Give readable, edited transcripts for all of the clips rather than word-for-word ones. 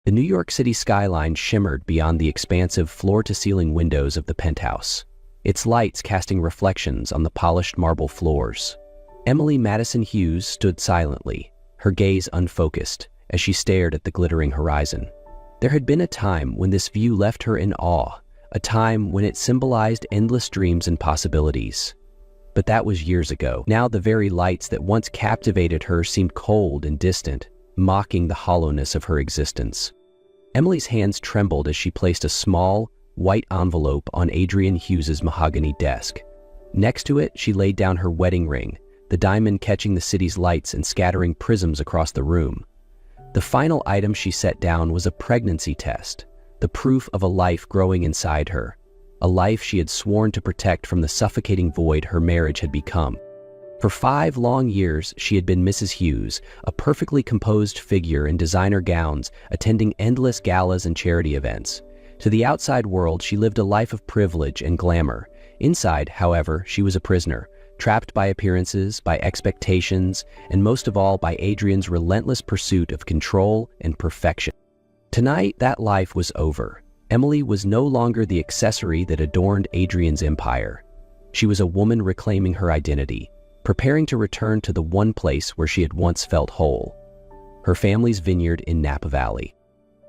The New York City skyline shimmered beyond the expansive floor-to-ceiling windows of the penthouse, its lights casting reflections on the polished marble floors. Emily Madison Hughes stood silently, her gaze unfocused, as she stared at the glittering horizon. There had been a time when this view left her in awe, a time when it symbolized endless dreams and possibilities. But that was years ago. Now the very lights that once captivated her seemed cold and distant, mocking the hollowness of her existence. Emily's hands trembled as she placed a small, white envelope on Adrian Hughes's mahogany desk. Next to it, she laid down her wedding ring, the diamond catching the city's lights and scattering prisms across the room. The final item she set down was a pregnancy test, the proof of a life growing inside her, a life she had sworn to protect from the suffocating void her marriage had become. For 5 long years, she had been Mrs. Hughes, a perfectly composed figure in designer gowns, attending endless galas and charity events. To the outside world, she lived a life of privilege and glamour. Inside, however, she was a prisoner, trapped by appearances, by expectations, and most of all by Adrian's relentless pursuit of control and perfection. Tonight, that life was over. Emily was no longer the accessory that adorned Adrian's empire. She was a woman reclaiming her identity, preparing to return to the one place where she had once felt whole, her family's vineyard in Napa Valley.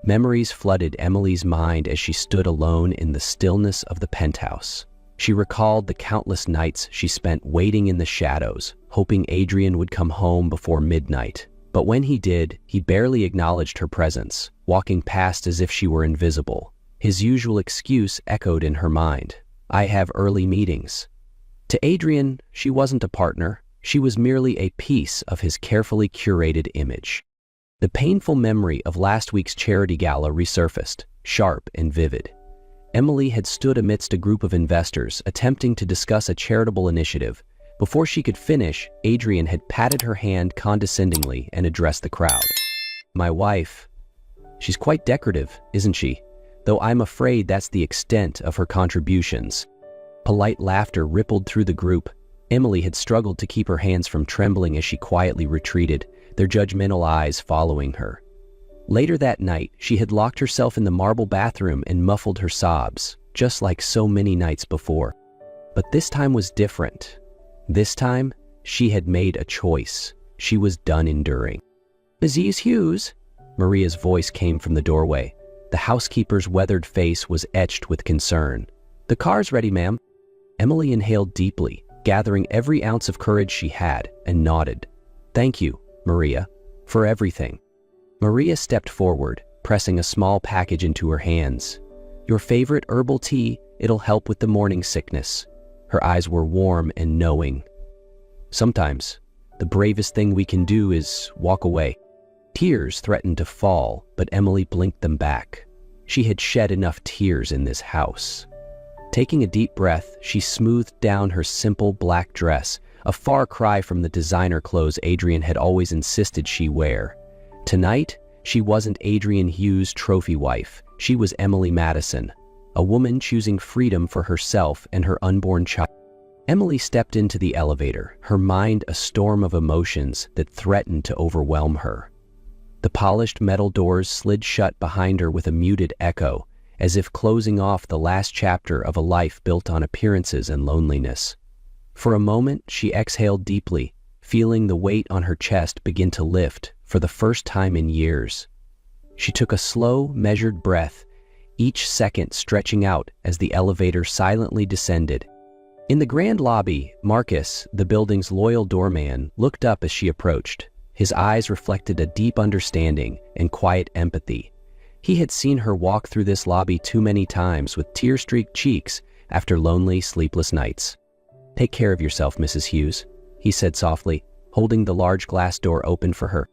Memories flooded Emily's mind as she stood alone in the stillness of the penthouse. She recalled the countless nights she spent waiting in the shadows, hoping Adrian would come home before midnight. But when he did, he barely acknowledged her presence, walking past as if she were invisible. His usual excuse echoed in her mind: "I have early meetings." To Adrian, she wasn't a partner. She was merely a piece of his carefully curated image. The painful memory of last week's charity gala resurfaced, sharp and vivid. Emily had stood amidst a group of investors attempting to discuss a charitable initiative. Before she could finish, Adrian had patted her hand condescendingly and addressed the crowd. "My wife. She's quite decorative, isn't she? Though I'm afraid that's the extent of her contributions." Polite laughter rippled through the group. Emily had struggled to keep her hands from trembling as she quietly retreated, their judgmental eyes following her. Later that night, she had locked herself in the marble bathroom and muffled her sobs, just like so many nights before. But this time was different. This time, she had made a choice. She was done enduring. "Mrs. Hughes?" Maria's voice came from the doorway. The housekeeper's weathered face was etched with concern. "The car's ready, ma'am." Emily inhaled deeply, gathering every ounce of courage she had, and nodded. "Thank you, Maria, for everything." Maria stepped forward, pressing a small package into her hands. "Your favorite herbal tea, it'll help with the morning sickness." Her eyes were warm and knowing. "Sometimes, the bravest thing we can do is walk away." Tears threatened to fall, but Emily blinked them back. She had shed enough tears in this house. Taking a deep breath, she smoothed down her simple black dress, a far cry from the designer clothes Adrian had always insisted she wear. Tonight, she wasn't Adrian Hughes' trophy wife. She was Emily Madison, a woman choosing freedom for herself and her unborn child. Emily stepped into the elevator, her mind a storm of emotions that threatened to overwhelm her. The polished metal doors slid shut behind her with a muted echo, as if closing off the last chapter of a life built on appearances and loneliness. For a moment, she exhaled deeply, feeling the weight on her chest begin to lift for the first time in years. She took a slow, measured breath, each second stretching out as the elevator silently descended. In the grand lobby, Marcus, the building's loyal doorman, looked up as she approached. His eyes reflected a deep understanding and quiet empathy. He had seen her walk through this lobby too many times with tear-streaked cheeks after lonely, sleepless nights. "Take care of yourself, Mrs. Hughes," he said softly, holding the large glass door open for her.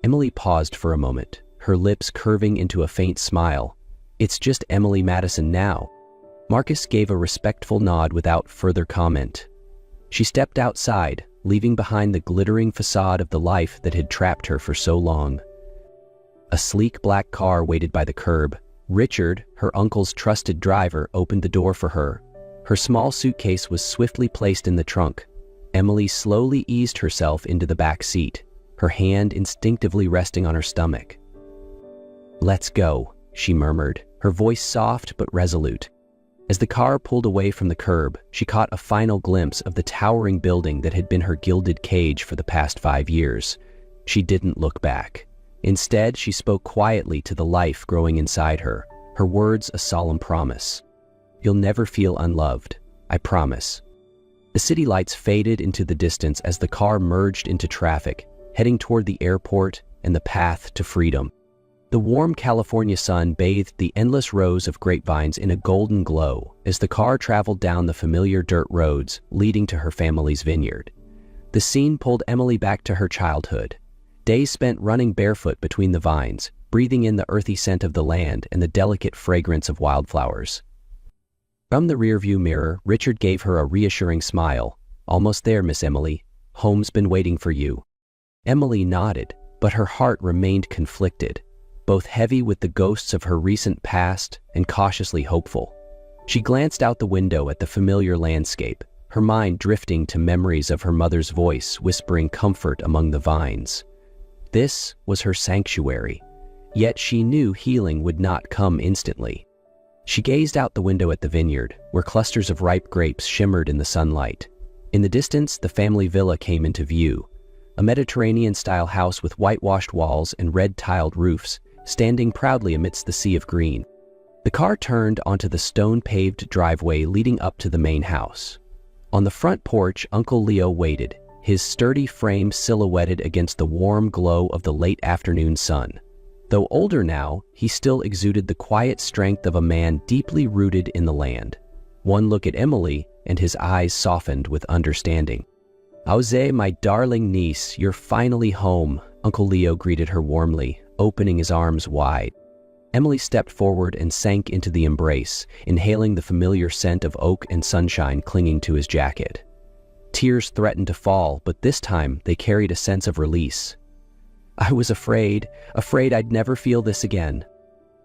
Emily paused for a moment, her lips curving into a faint smile. "It's just Emily Madison now." Marcus gave a respectful nod without further comment. She stepped outside, leaving behind the glittering facade of the life that had trapped her for so long. A sleek black car waited by the curb. Richard, her uncle's trusted driver, opened the door for her. Her small suitcase was swiftly placed in the trunk. Emily slowly eased herself into the back seat, her hand instinctively resting on her stomach. "Let's go," she murmured, her voice soft but resolute. As the car pulled away from the curb, she caught a final glimpse of the towering building that had been her gilded cage for the past 5 years. She didn't look back. Instead, she spoke quietly to the life growing inside her, her words a solemn promise. "You'll never feel unloved, I promise." The city lights faded into the distance as the car merged into traffic, heading toward the airport and the path to freedom. The warm California sun bathed the endless rows of grapevines in a golden glow as the car traveled down the familiar dirt roads leading to her family's vineyard. The scene pulled Emily back to her childhood. Days spent running barefoot between the vines, breathing in the earthy scent of the land and the delicate fragrance of wildflowers. From the rearview mirror, Richard gave her a reassuring smile. "Almost there, Miss Emily. Home's been waiting for you." Emily nodded, but her heart remained conflicted, both heavy with the ghosts of her recent past and cautiously hopeful. She glanced out the window at the familiar landscape, her mind drifting to memories of her mother's voice whispering comfort among the vines. This was her sanctuary, yet she knew healing would not come instantly. She gazed out the window at the vineyard, where clusters of ripe grapes shimmered in the sunlight. In the distance, the family villa came into view, a Mediterranean-style house with whitewashed walls and red-tiled roofs, standing proudly amidst the sea of green. The car turned onto the stone-paved driveway leading up to the main house. On the front porch, Uncle Leo waited, his sturdy frame silhouetted against the warm glow of the late afternoon sun. Though older now, he still exuded the quiet strength of a man deeply rooted in the land. One look at Emily, and his eyes softened with understanding. "Jose, my darling niece, you're finally home," Uncle Leo greeted her warmly, opening his arms wide. Emily stepped forward and sank into the embrace, inhaling the familiar scent of oak and sunshine clinging to his jacket. Tears threatened to fall, but this time they carried a sense of release. "I was afraid I'd never feel this again.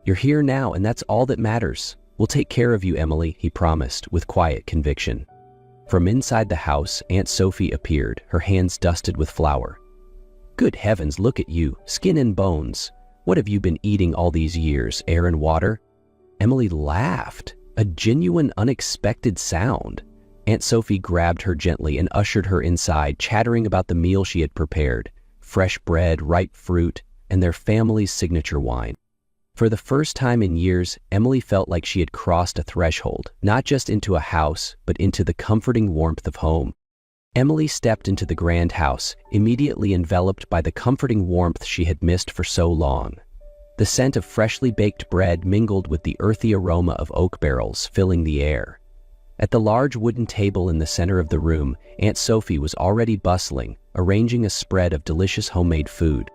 You're here now, and that's all that matters. We'll take care of you, Emily," he promised with quiet conviction. From inside the house, Aunt Sophie appeared, her hands dusted with flour. "Good heavens, look at you, skin and bones. What have you been eating all these years, air and water?" Emily laughed, a genuine, unexpected sound. Aunt Sophie grabbed her gently and ushered her inside, chattering about the meal she had prepared: fresh bread, ripe fruit, and their family's signature wine. For the first time in years, Emily felt like she had crossed a threshold, not just into a house, but into the comforting warmth of home. Emily stepped into the grand house, immediately enveloped by the comforting warmth she had missed for so long. The scent of freshly baked bread mingled with the earthy aroma of oak barrels, filling the air. At the large wooden table in the center of the room, Aunt Sophie was already bustling, arranging a spread of delicious homemade food.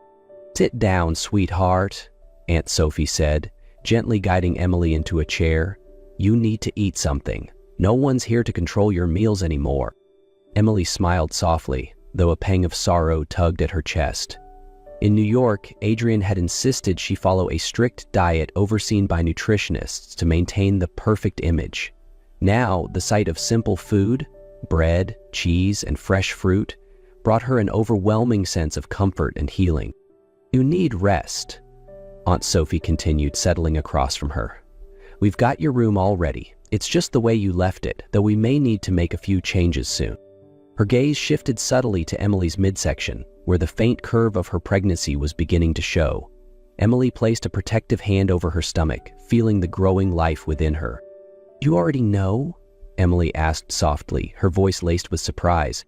"Sit down, sweetheart," Aunt Sophie said, gently guiding Emily into a chair. "You need to eat something. No one's here to control your meals anymore." Emily smiled softly, though a pang of sorrow tugged at her chest. In New York, Adrian had insisted she follow a strict diet overseen by nutritionists to maintain the perfect image. Now, the sight of simple food, bread, cheese, and fresh fruit, brought her an overwhelming sense of comfort and healing. "You need rest," Aunt Sophie continued, settling across from her. "We've got your room all ready. It's just the way you left it, though we may need to make a few changes soon." Her gaze shifted subtly to Emily's midsection, where the faint curve of her pregnancy was beginning to show. Emily placed a protective hand over her stomach, feeling the growing life within her. "You already know?" Emily asked softly, her voice laced with surprise.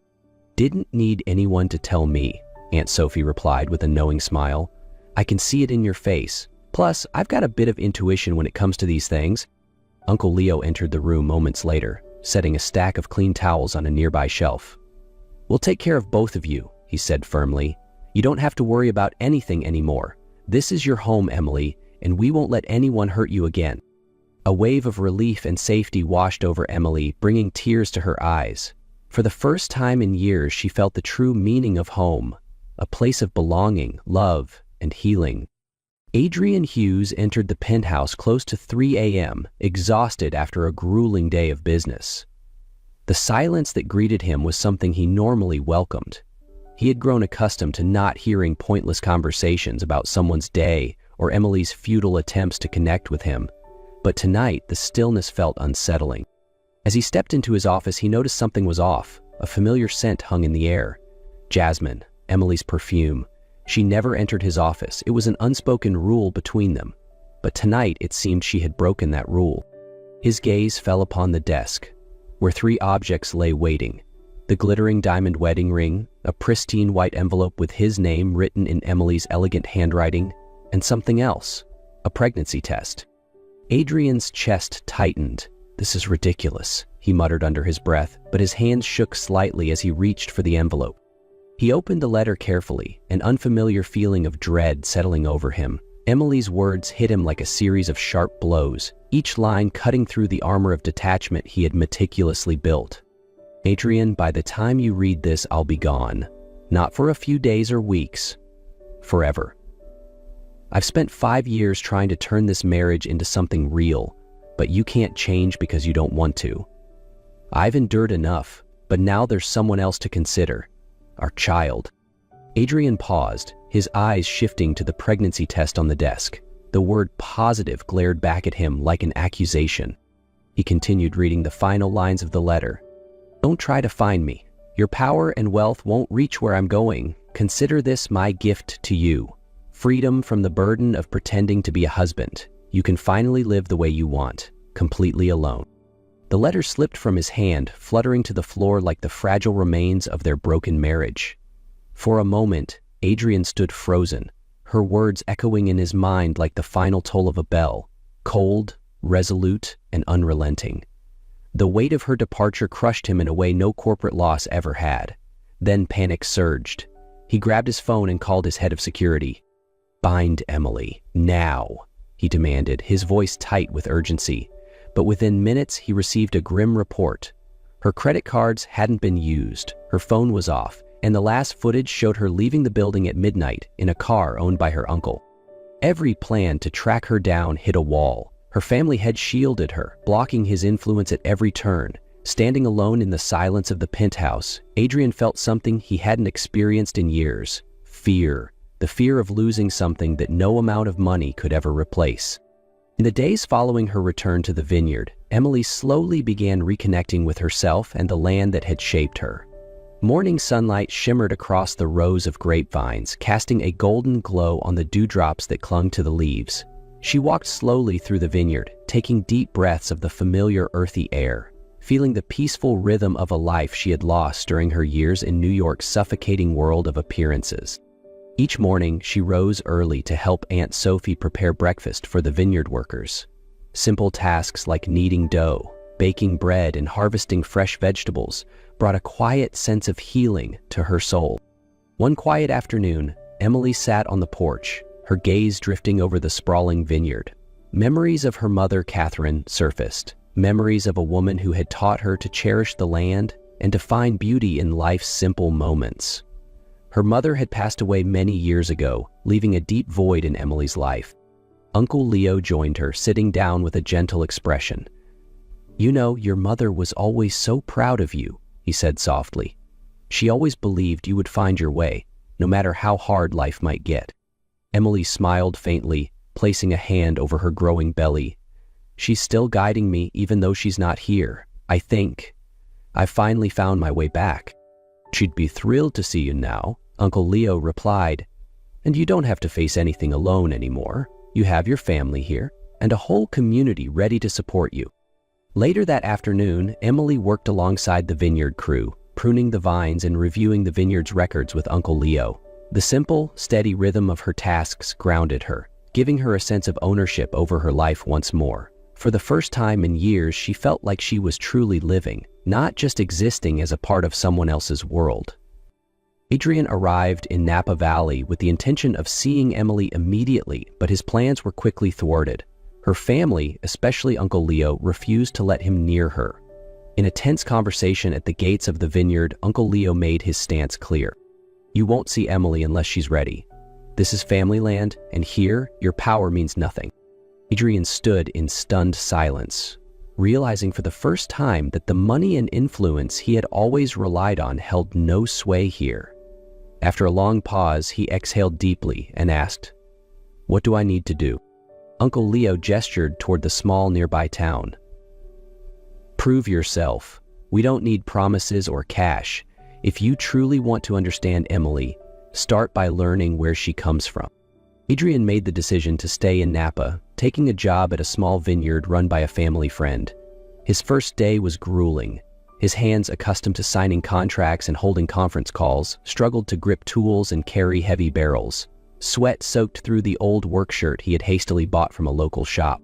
"Didn't need anyone to tell me," Aunt Sophie replied with a knowing smile. "I can see it in your face. Plus, I've got a bit of intuition when it comes to these things." Uncle Leo entered the room moments later, setting a stack of clean towels on a nearby shelf. "We'll take care of both of you," he said firmly. "You don't have to worry about anything anymore. This is your home, Emily, and we won't let anyone hurt you again." A wave of relief and safety washed over Emily, bringing tears to her eyes. For the first time in years, she felt the true meaning of home, a place of belonging, love, and healing. Adrian Hughes entered the penthouse close to 3 a.m., exhausted after a grueling day of business. The silence that greeted him was something he normally welcomed. He had grown accustomed to not hearing pointless conversations about someone's day or Emily's futile attempts to connect with him, but tonight the stillness felt unsettling. As he stepped into his office, he noticed something was off. A familiar scent hung in the air. Jasmine, Emily's perfume. She never entered his office. It was an unspoken rule between them. But tonight it seemed she had broken that rule. His gaze fell upon the desk, where 3 objects lay waiting. The glittering diamond wedding ring, a pristine white envelope with his name written in Emily's elegant handwriting, and something else, a pregnancy test. Adrian's chest tightened. "This is ridiculous," he muttered under his breath, but his hands shook slightly as he reached for the envelope. He opened the letter carefully, an unfamiliar feeling of dread settling over him. Emily's words hit him like a series of sharp blows, each line cutting through the armor of detachment he had meticulously built. "Adrian, by the time you read this, I'll be gone. Not for a few days or weeks. Forever. I've spent 5 years trying to turn this marriage into something real, but you can't change because you don't want to. I've endured enough, but now there's someone else to consider. Our child." Adrian paused, his eyes shifting to the pregnancy test on the desk. The word positive glared back at him like an accusation. He continued reading the final lines of the letter. "Don't try to find me. Your power and wealth won't reach where I'm going. Consider this my gift to you. Freedom from the burden of pretending to be a husband. You can finally live the way you want, completely alone." The letter slipped from his hand, fluttering to the floor like the fragile remains of their broken marriage. For a moment, Adrian stood frozen, her words echoing in his mind like the final toll of a bell, cold, resolute, and unrelenting. The weight of her departure crushed him in a way no corporate loss ever had. Then panic surged. He grabbed his phone and called his head of security. "Bind Emily, now," he demanded, his voice tight with urgency. But within minutes, he received a grim report. Her credit cards hadn't been used, her phone was off, and the last footage showed her leaving the building at midnight in a car owned by her uncle. Every plan to track her down hit a wall. Her family had shielded her, blocking his influence at every turn. Standing alone in the silence of the penthouse, Adrian felt something he hadn't experienced in years: fear. The fear of losing something that no amount of money could ever replace. In the days following her return to the vineyard, Emily slowly began reconnecting with herself and the land that had shaped her. Morning sunlight shimmered across the rows of grapevines, casting a golden glow on the dewdrops that clung to the leaves. She walked slowly through the vineyard, taking deep breaths of the familiar earthy air, feeling the peaceful rhythm of a life she had lost during her years in New York's suffocating world of appearances. Each morning, she rose early to help Aunt Sophie prepare breakfast for the vineyard workers. Simple tasks like kneading dough, baking bread, and harvesting fresh vegetables brought a quiet sense of healing to her soul. One quiet afternoon, Emily sat on the porch, her gaze drifting over the sprawling vineyard. Memories of her mother, Catherine, surfaced. Memories of a woman who had taught her to cherish the land and to find beauty in life's simple moments. Her mother had passed away many years ago, leaving a deep void in Emily's life. Uncle Leo joined her, sitting down with a gentle expression. "You know, your mother was always so proud of you," he said softly. "She always believed you would find your way, no matter how hard life might get." Emily smiled faintly, placing a hand over her growing belly. "She's still guiding me even though she's not here, I think. I've finally found my way back." "She'd be thrilled to see you now," Uncle Leo replied. "And you don't have to face anything alone anymore. You have your family here, and a whole community ready to support you." Later that afternoon, Emily worked alongside the vineyard crew, pruning the vines and reviewing the vineyard's records with Uncle Leo. The simple, steady rhythm of her tasks grounded her, giving her a sense of ownership over her life once more. For the first time in years, she felt like she was truly living, not just existing as a part of someone else's world. Adrian arrived in Napa Valley with the intention of seeing Emily immediately, but his plans were quickly thwarted. Her family, especially Uncle Leo, refused to let him near her. In a tense conversation at the gates of the vineyard, Uncle Leo made his stance clear. "You won't see Emily unless she's ready. This is family land, and here, your power means nothing." Adrian stood in stunned silence, realizing for the first time that the money and influence he had always relied on held no sway here. After a long pause, he exhaled deeply and asked, What do I need to do? Uncle Leo gestured toward the small nearby town. Prove yourself. We don't need promises or cash. If you truly want to understand Emily, start by learning where she comes from. Adrian made the decision to stay in Napa, taking a job at a small vineyard run by a family friend. His first day was grueling. His hands, accustomed to signing contracts and holding conference calls, struggled to grip tools and carry heavy barrels. Sweat soaked through the old work shirt he had hastily bought from a local shop.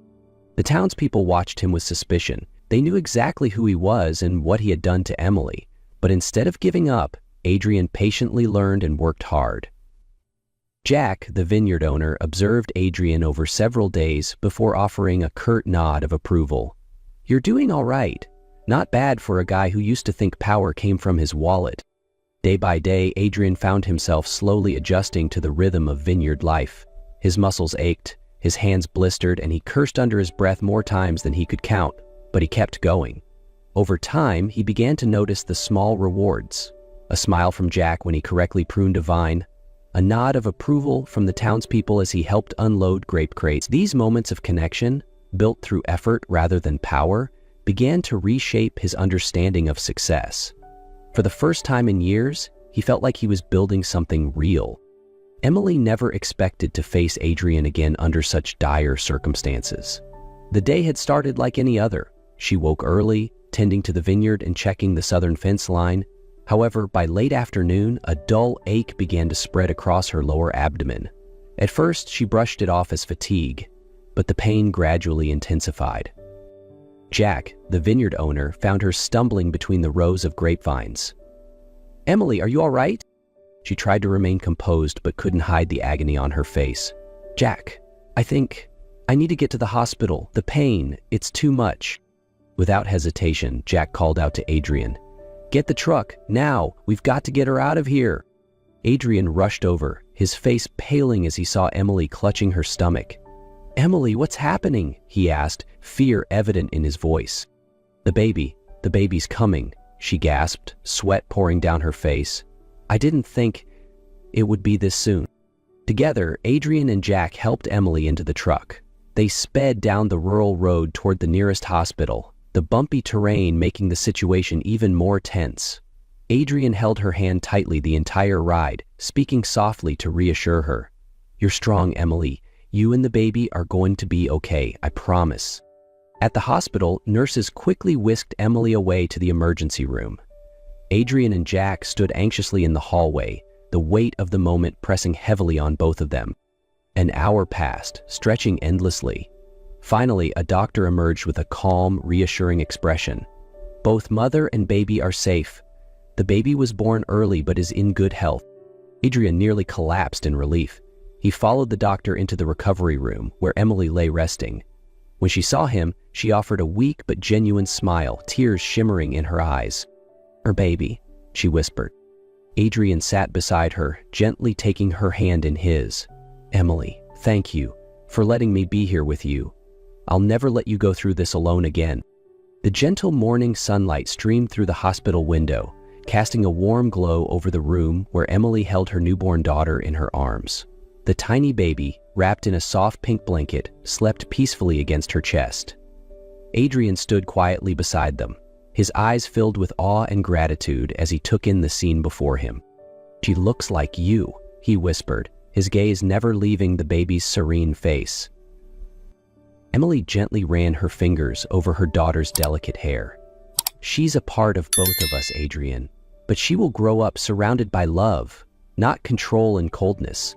The townspeople watched him with suspicion. They knew exactly who he was and what he had done to Emily, but instead of giving up, Adrian patiently learned and worked hard. Jack, the vineyard owner, observed Adrian over several days before offering a curt nod of approval. "You're doing all right. Not bad for a guy who used to think power came from his wallet." Day by day, Adrian found himself slowly adjusting to the rhythm of vineyard life. His muscles ached, his hands blistered, and he cursed under his breath more times than he could count, but he kept going. Over time, he began to notice the small rewards. A smile from Jack when he correctly pruned a vine, a nod of approval from the townspeople as he helped unload grape crates. These moments of connection, built through effort rather than power, began to reshape his understanding of success. For the first time in years, he felt like he was building something real. Emily never expected to face Adrian again under such dire circumstances. The day had started like any other. She woke early, tending to the vineyard and checking the southern fence line. However, by late afternoon, a dull ache began to spread across her lower abdomen. At first, she brushed it off as fatigue, but the pain gradually intensified. Jack, the vineyard owner, found her stumbling between the rows of grapevines. "Emily, are you all right?" She tried to remain composed but couldn't hide the agony on her face. "Jack, I need to get to the hospital. The pain, it's too much." Without hesitation, Jack called out to Adrian. "Get the truck, now! We've got to get her out of here!" Adrian rushed over, his face paling as he saw Emily clutching her stomach. "Emily, what's happening?" he asked, fear evident in his voice. The baby's coming," she gasped, sweat pouring down her face. "I didn't think it would be this soon." Together, Adrian and Jack helped Emily into the truck. They sped down the rural road toward the nearest hospital, the bumpy terrain making the situation even more tense. Adrian held her hand tightly the entire ride, speaking softly to reassure her. "You're strong, Emily. You and the baby are going to be okay, I promise." At the hospital, nurses quickly whisked Emily away to the emergency room. Adrian and Jack stood anxiously in the hallway, the weight of the moment pressing heavily on both of them. An hour passed, stretching endlessly. Finally, a doctor emerged with a calm, reassuring expression. "Both mother and baby are safe. The baby was born early but is in good health." Adrian nearly collapsed in relief. He followed the doctor into the recovery room, where Emily lay resting. When she saw him, she offered a weak but genuine smile, tears shimmering in her eyes. "Her baby," she whispered. Adrian sat beside her, gently taking her hand in his. "Emily, thank you for letting me be here with you. I'll never let you go through this alone again." The gentle morning sunlight streamed through the hospital window, casting a warm glow over the room where Emily held her newborn daughter in her arms. The tiny baby, wrapped in a soft pink blanket, slept peacefully against her chest. Adrian stood quietly beside them, his eyes filled with awe and gratitude as he took in the scene before him. "She looks like you," he whispered, his gaze never leaving the baby's serene face. Emily gently ran her fingers over her daughter's delicate hair. "She's a part of both of us, Adrian, but she will grow up surrounded by love, not control and coldness."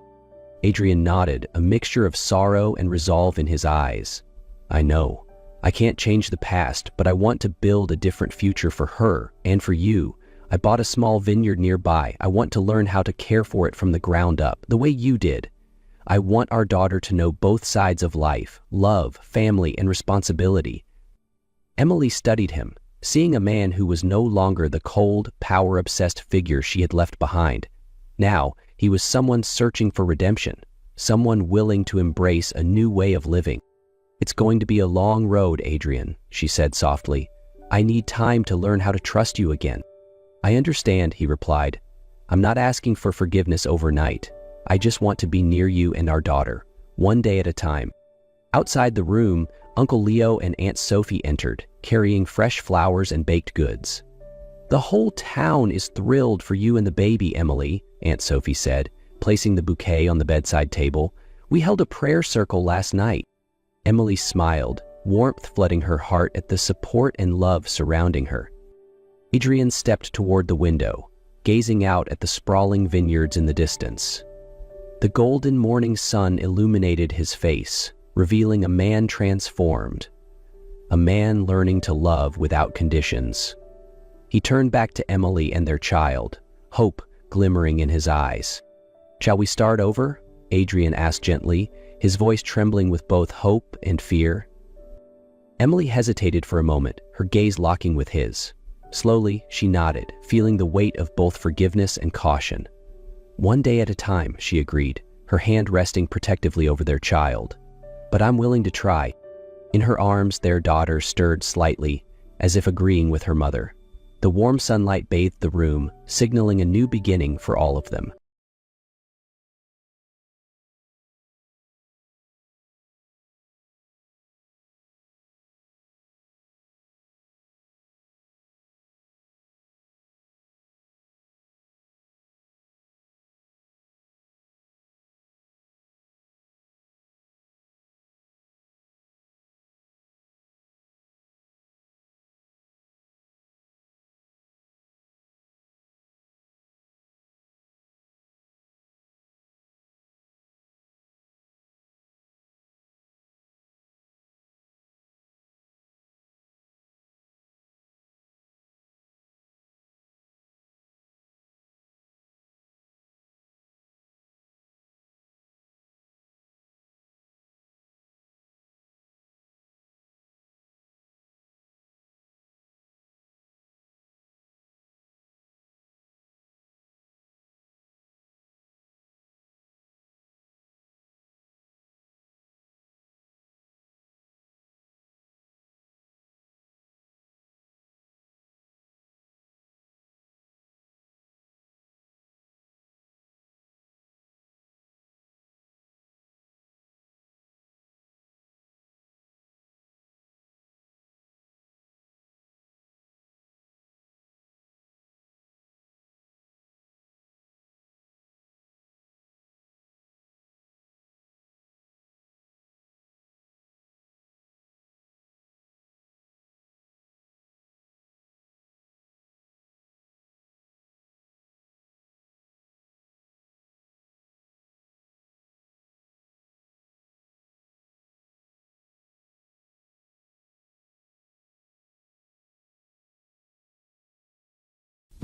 Adrian nodded, a mixture of sorrow and resolve in his eyes. "I know. I can't change the past, but I want to build a different future for her and for you. I bought a small vineyard nearby. I want to learn how to care for it from the ground up, the way you did. I want our daughter to know both sides of life, love, family, and responsibility." Emily studied him, seeing a man who was no longer the cold, power-obsessed figure she had left behind. Now, he was someone searching for redemption, someone willing to embrace a new way of living. "It's going to be a long road, Adrian," she said softly. "I need time to learn how to trust you again." "I understand," he replied. "I'm not asking for forgiveness overnight. I just want to be near you and our daughter, one day at a time. Outside the room, Uncle Leo and Aunt Sophie entered, carrying fresh flowers and baked goods. "The whole town is thrilled for you and the baby, Emily," Aunt Sophie said, placing the bouquet on the bedside table. "We held a prayer circle last night." Emily smiled, warmth flooding her heart at the support and love surrounding her. Adrian stepped toward the window, gazing out at the sprawling vineyards in the distance. The golden morning sun illuminated his face, revealing a man transformed, a man learning to love without conditions. He turned back to Emily and their child, hope glimmering in his eyes. "Shall we start over?" Adrian asked gently, his voice trembling with both hope and fear. Emily hesitated for a moment, her gaze locking with his. Slowly, she nodded, feeling the weight of both forgiveness and caution. "One day at a time," she agreed, her hand resting protectively over their child. "But I'm willing to try." In her arms, their daughter stirred slightly, as if agreeing with her mother. The warm sunlight bathed the room, signaling a new beginning for all of them.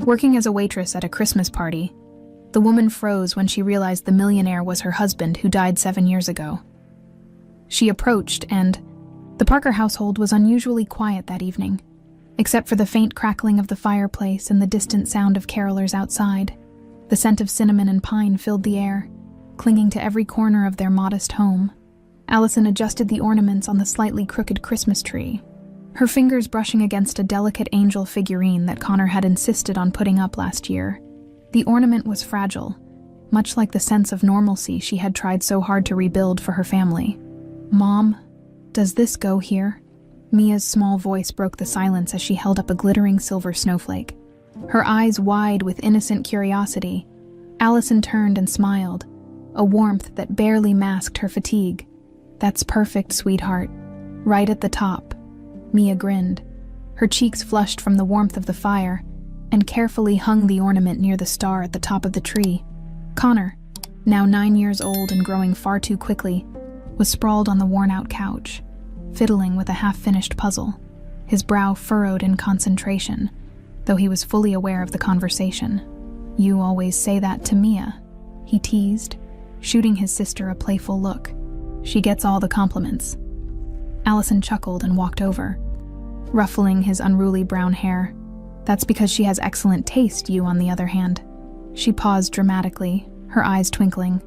Working as a waitress at a Christmas party, the woman froze when she realized the millionaire was her husband who died 7 years ago. She approached, and the Parker household was unusually quiet that evening, except for the faint crackling of the fireplace and the distant sound of carolers outside. The scent of cinnamon and pine filled the air, clinging to every corner of their modest home. Allison adjusted the ornaments on the slightly crooked Christmas tree, her fingers brushing against a delicate angel figurine that Connor had insisted on putting up last year. The ornament was fragile, much like the sense of normalcy she had tried so hard to rebuild for her family. "Mom, does this go here?" Mia's small voice broke the silence as she held up a glittering silver snowflake. Her eyes wide with innocent curiosity, Allison turned and smiled, a warmth that barely masked her fatigue. "That's perfect, sweetheart. Right at the top." Mia grinned. Her cheeks flushed from the warmth of the fire, and carefully hung the ornament near the star at the top of the tree. Connor, now 9 years old and growing far too quickly, was sprawled on the worn-out couch, fiddling with a half-finished puzzle, his brow furrowed in concentration, though he was fully aware of the conversation. "You always say that to Mia," he teased, shooting his sister a playful look. "She gets all the compliments." Allison chuckled and walked over, ruffling his unruly brown hair. "That's because she has excellent taste, you on the other hand." She paused dramatically, her eyes twinkling.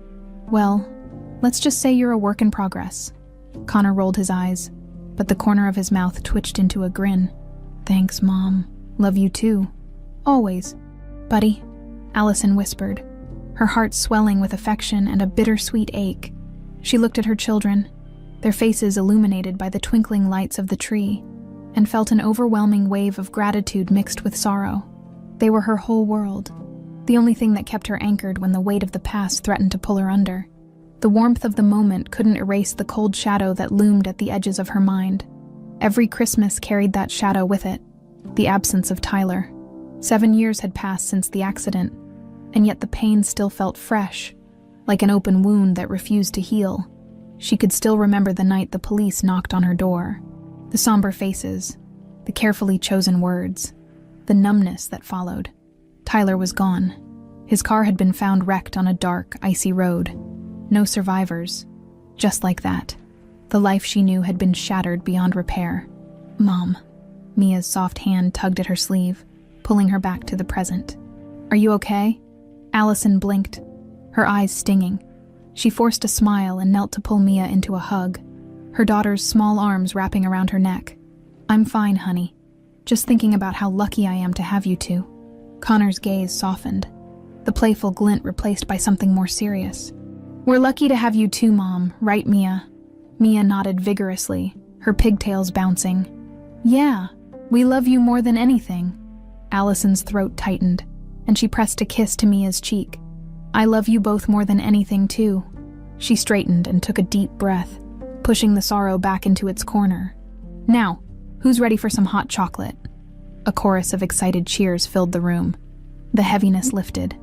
"Well, let's just say you're a work in progress." Connor rolled his eyes, but the corner of his mouth twitched into a grin. "Thanks, Mom. Love you too. Always. Buddy," Allison whispered, her heart swelling with affection and a bittersweet ache. She looked at her children, their faces illuminated by the twinkling lights of the tree, and felt an overwhelming wave of gratitude mixed with sorrow. They were her whole world, the only thing that kept her anchored when the weight of the past threatened to pull her under. The warmth of the moment couldn't erase the cold shadow that loomed at the edges of her mind. Every Christmas carried that shadow with it, the absence of Tyler. 7 years had passed since the accident, and yet the pain still felt fresh, like an open wound that refused to heal. She could still remember the night the police knocked on her door. The somber faces, the carefully chosen words, the numbness that followed. Tyler was gone. His car had been found wrecked on a dark, icy road. No survivors. Just like that. The life she knew had been shattered beyond repair. Mom. Mia's soft hand tugged at her sleeve, pulling her back to the present. Are you okay? Allison blinked, her eyes stinging. She forced a smile and knelt to pull Mia into a hug, her daughter's small arms wrapping around her neck. I'm fine, honey. Just thinking about how lucky I am to have you two. Connor's gaze softened, the playful glint replaced by something more serious. We're lucky to have you too, Mom, right, Mia? Mia nodded vigorously, her pigtails bouncing. Yeah, we love you more than anything. Allison's throat tightened, and she pressed a kiss to Mia's cheek. I love you both more than anything, too. She straightened and took a deep breath, pushing the sorrow back into its corner. Now, who's ready for some hot chocolate? A chorus of excited cheers filled the room. The heaviness lifted.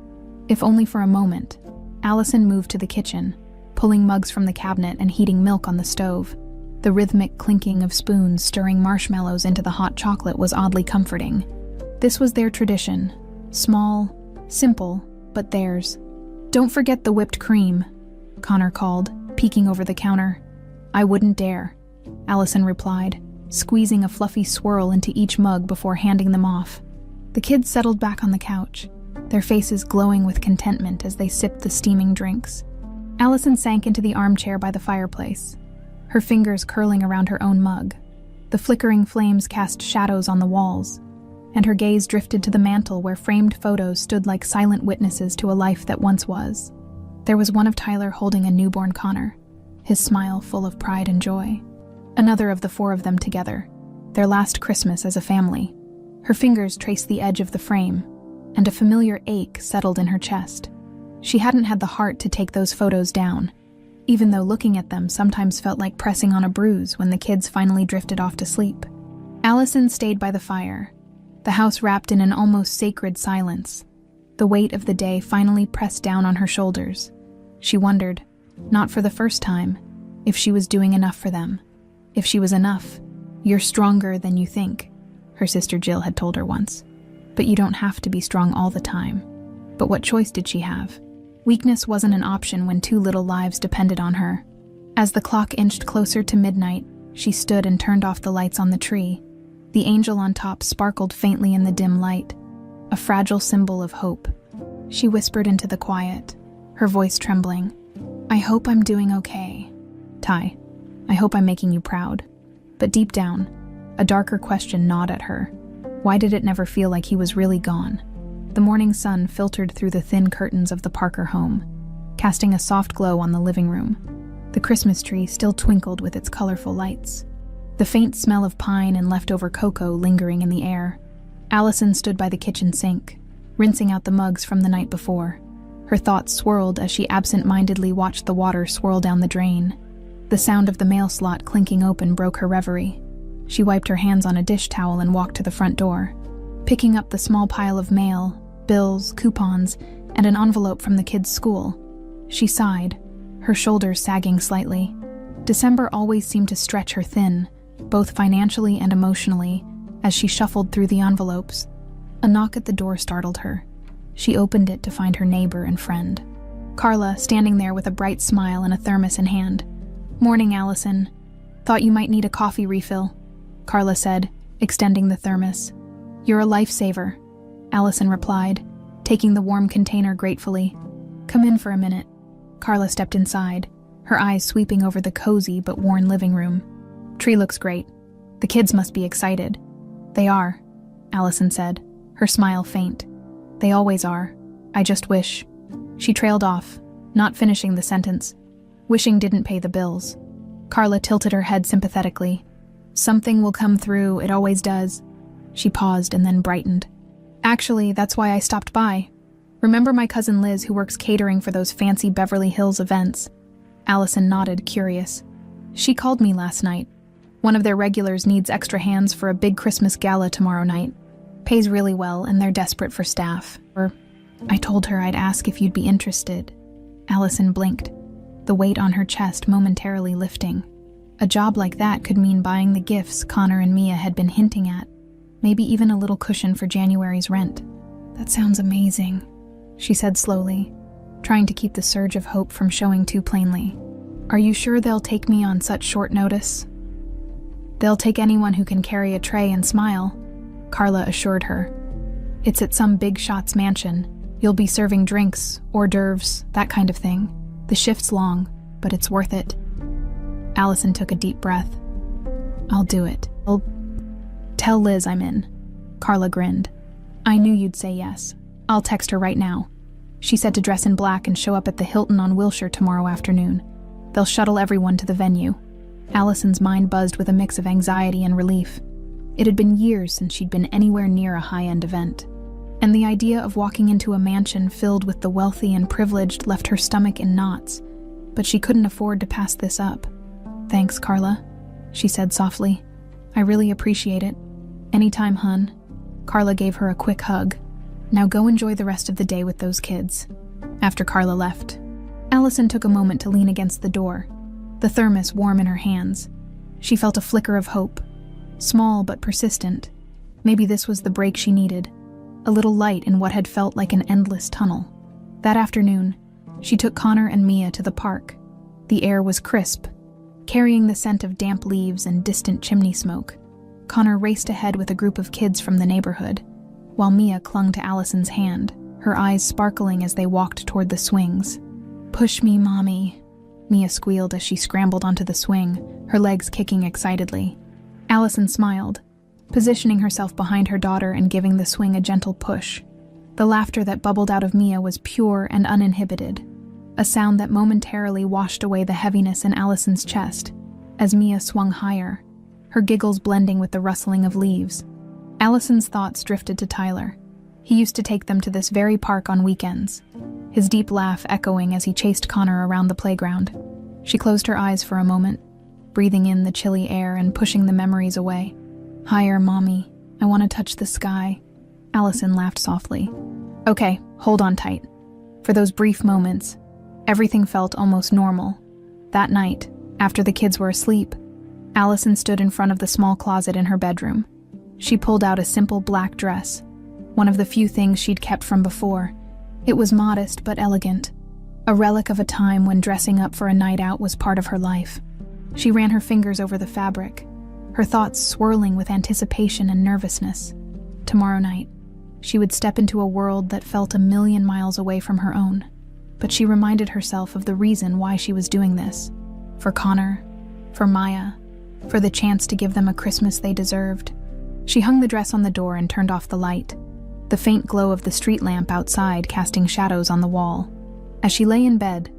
If only for a moment, Allison moved to the kitchen, pulling mugs from the cabinet and heating milk on the stove. The rhythmic clinking of spoons stirring marshmallows into the hot chocolate was oddly comforting. This was their tradition. Small, simple, but theirs. Don't forget the whipped cream, Connor called, peeking over the counter. I wouldn't dare, Allison replied, squeezing a fluffy swirl into each mug before handing them off. The kids settled back on the couch, their faces glowing with contentment as they sipped the steaming drinks. Allison sank into the armchair by the fireplace, her fingers curling around her own mug. The flickering flames cast shadows on the walls, and her gaze drifted to the mantel where framed photos stood like silent witnesses to a life that once was. There was one of Tyler holding a newborn Connor, his smile full of pride and joy. Another of the four of them together, their last Christmas as a family. Her fingers traced the edge of the frame, and a familiar ache settled in her chest. She hadn't had the heart to take those photos down, even though looking at them sometimes felt like pressing on a bruise when the kids finally drifted off to sleep. Allison stayed by the fire, the house wrapped in an almost sacred silence. The weight of the day finally pressed down on her shoulders. She wondered, not for the first time, if she was doing enough for them. If she was enough. You're stronger than you think, her sister Jill had told her once. But you don't have to be strong all the time. But what choice did she have? Weakness wasn't an option when 2 little lives depended on her. As the clock inched closer to midnight, she stood and turned off the lights on the tree. The angel on top sparkled faintly in the dim light, a fragile symbol of hope. She whispered into the quiet, her voice trembling. I hope I'm doing okay. Ty, I hope I'm making you proud. But deep down, a darker question gnawed at her. Why did it never feel like he was really gone? The morning sun filtered through the thin curtains of the Parker home, casting a soft glow on the living room. The Christmas tree still twinkled with its colorful lights, the faint smell of pine and leftover cocoa lingering in the air. Allison stood by the kitchen sink, rinsing out the mugs from the night before. Her thoughts swirled as she absent-mindedly watched the water swirl down the drain. The sound of the mail slot clinking open broke her reverie. She wiped her hands on a dish towel and walked to the front door. Picking up the small pile of mail, bills, coupons, and an envelope from the kids' school, she sighed, her shoulders sagging slightly. December always seemed to stretch her thin, both financially and emotionally, as she shuffled through the envelopes. A knock at the door startled her. She opened it to find her neighbor and friend, Carla, standing there with a bright smile and a thermos in hand. Morning, Allison. Thought you might need a coffee refill, Carla said, extending the thermos. You're a lifesaver, Allison replied, taking the warm container gratefully. Come in for a minute. Carla stepped inside, her eyes sweeping over the cozy but worn living room. Tree looks great. The kids must be excited. They are, Allison said, her smile faint. They always are. I just wish. She trailed off, not finishing the sentence. Wishing didn't pay the bills. Carla tilted her head sympathetically. Something will come through, it always does. She paused and then brightened. Actually, that's why I stopped by. Remember my cousin Liz who works catering for those fancy Beverly Hills events? Allison nodded, curious. She called me last night. One of their regulars needs extra hands for a big Christmas gala tomorrow night. Pays really well, and they're desperate for staff. I told her I'd ask if you'd be interested. Allison blinked, the weight on her chest momentarily lifting. A job like that could mean buying the gifts Connor and Mia had been hinting at, maybe even a little cushion for January's rent. That sounds amazing, she said slowly, trying to keep the surge of hope from showing too plainly. Are you sure they'll take me on such short notice? They'll take anyone who can carry a tray and smile, Carla assured her. It's at some big shot's mansion. You'll be serving drinks, hors d'oeuvres, that kind of thing. The shift's long, but it's worth it. Allison took a deep breath. I'll do it. I'll tell Liz I'm in. Carla grinned. I knew you'd say yes. I'll text her right now. She said to dress in black and show up at the Hilton on Wilshire tomorrow afternoon. They'll shuttle everyone to the venue. Allison's mind buzzed with a mix of anxiety and relief. It had been years since she'd been anywhere near a high-end event, and the idea of walking into a mansion filled with the wealthy and privileged left her stomach in knots, but she couldn't afford to pass this up. Thanks, Carla, she said softly. I really appreciate it. Anytime, hun. Carla gave her a quick hug. Now go enjoy the rest of the day with those kids. After Carla left, Allison took a moment to lean against the door, the thermos warm in her hands. She felt a flicker of hope, small but persistent. Maybe this was the break she needed, a little light in what had felt like an endless tunnel. That afternoon, she took Connor and Mia to the park. The air was crisp, carrying the scent of damp leaves and distant chimney smoke. Connor raced ahead with a group of kids from the neighborhood, while Mia clung to Allison's hand, her eyes sparkling as they walked toward the swings. Push me, Mommy, Mia squealed as she scrambled onto the swing, her legs kicking excitedly. Allison smiled, positioning herself behind her daughter and giving the swing a gentle push. The laughter that bubbled out of Mia was pure and uninhibited, a sound that momentarily washed away the heaviness in Allison's chest as Mia swung higher, her giggles blending with the rustling of leaves. Allison's thoughts drifted to Tyler. He used to take them to this very park on weekends, his deep laugh echoing as he chased Connor around the playground. She closed her eyes for a moment, breathing in the chilly air and pushing the memories away. Higher, Mommy. I want to touch the sky. Allison laughed softly. Okay, hold on tight. For those brief moments, everything felt almost normal. That night, after the kids were asleep, Allison stood in front of the small closet in her bedroom. She pulled out a simple black dress, one of the few things she'd kept from before. It was modest but elegant, a relic of a time when dressing up for a night out was part of her life. She ran her fingers over the fabric, her thoughts swirling with anticipation and nervousness. Tomorrow night, she would step into a world that felt 1,000,000 miles away from her own. But she reminded herself of the reason why she was doing this. For Connor, for Maya, for the chance to give them a Christmas they deserved. She hung the dress on the door and turned off the light, the faint glow of the street lamp outside casting shadows on the wall. As she lay in bed,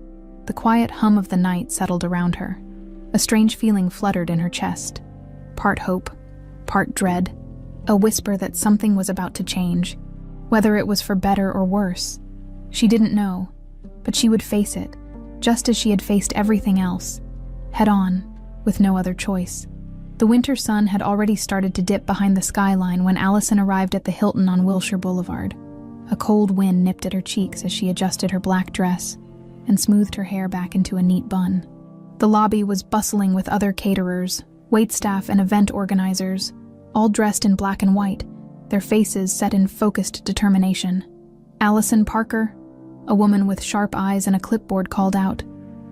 the quiet hum of the night settled around her. A strange feeling fluttered in her chest, part hope, part dread, a whisper that something was about to change, whether it was for better or worse. She didn't know, but she would face it, just as she had faced everything else, head on, with no other choice. The winter sun had already started to dip behind the skyline when Allison arrived at the Hilton on Wilshire Boulevard. A cold wind nipped at her cheeks as she adjusted her black dress and smoothed her hair back into a neat bun. The lobby was bustling with other caterers, waitstaff, and event organizers, all dressed in black and white, their faces set in focused determination. Allison Parker, a woman with sharp eyes and a clipboard, called out.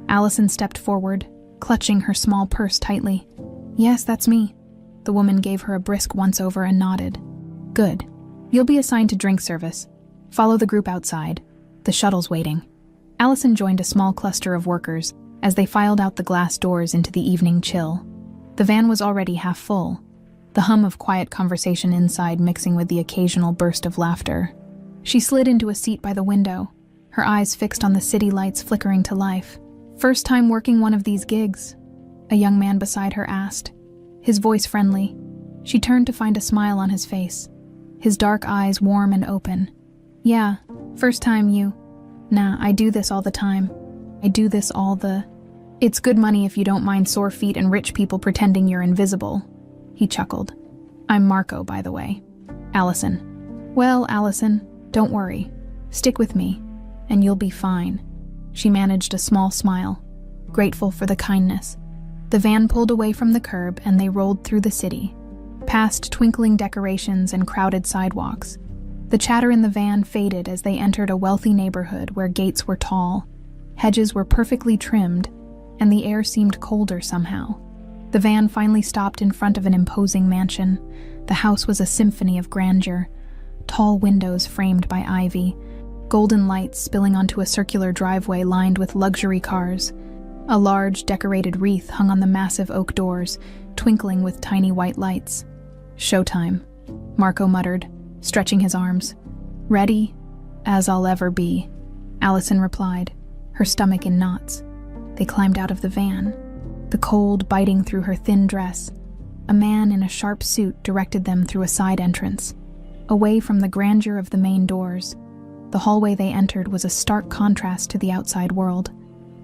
Allison stepped forward, clutching her small purse tightly. Yes, that's me. The woman gave her a brisk once-over and nodded. Good. You'll be assigned to drink service. Follow the group outside. The shuttle's waiting. Allison joined a small cluster of workers as they filed out the glass doors into the evening chill. The van was already half full, the hum of quiet conversation inside mixing with the occasional burst of laughter. She slid into a seat by the window, her eyes fixed on the city lights flickering to life. First time working one of these gigs, a young man beside her asked, his voice friendly. She turned to find a smile on his face, his dark eyes warm and open. Yeah, first time you. Nah, I do this all the time. It's good money if you don't mind sore feet and rich people pretending you're invisible. He chuckled. I'm Marco, by the way. Allison. Well, Allison, don't worry. Stick with me, and you'll be fine. She managed a small smile, grateful for the kindness. The van pulled away from the curb and they rolled through the city, past twinkling decorations and crowded sidewalks. The chatter in the van faded as they entered a wealthy neighborhood where gates were tall, hedges were perfectly trimmed, and the air seemed colder somehow. The van finally stopped in front of an imposing mansion. The house was a symphony of grandeur, tall windows framed by ivy, golden lights spilling onto a circular driveway lined with luxury cars. A large, decorated wreath hung on the massive oak doors, twinkling with tiny white lights. Showtime, Marco muttered, stretching his arms. Ready? As I'll ever be, Allison replied, her stomach in knots. They climbed out of the van, the cold biting through her thin dress. A man in a sharp suit directed them through a side entrance, away from the grandeur of the main doors. The hallway they entered was a stark contrast to the outside world.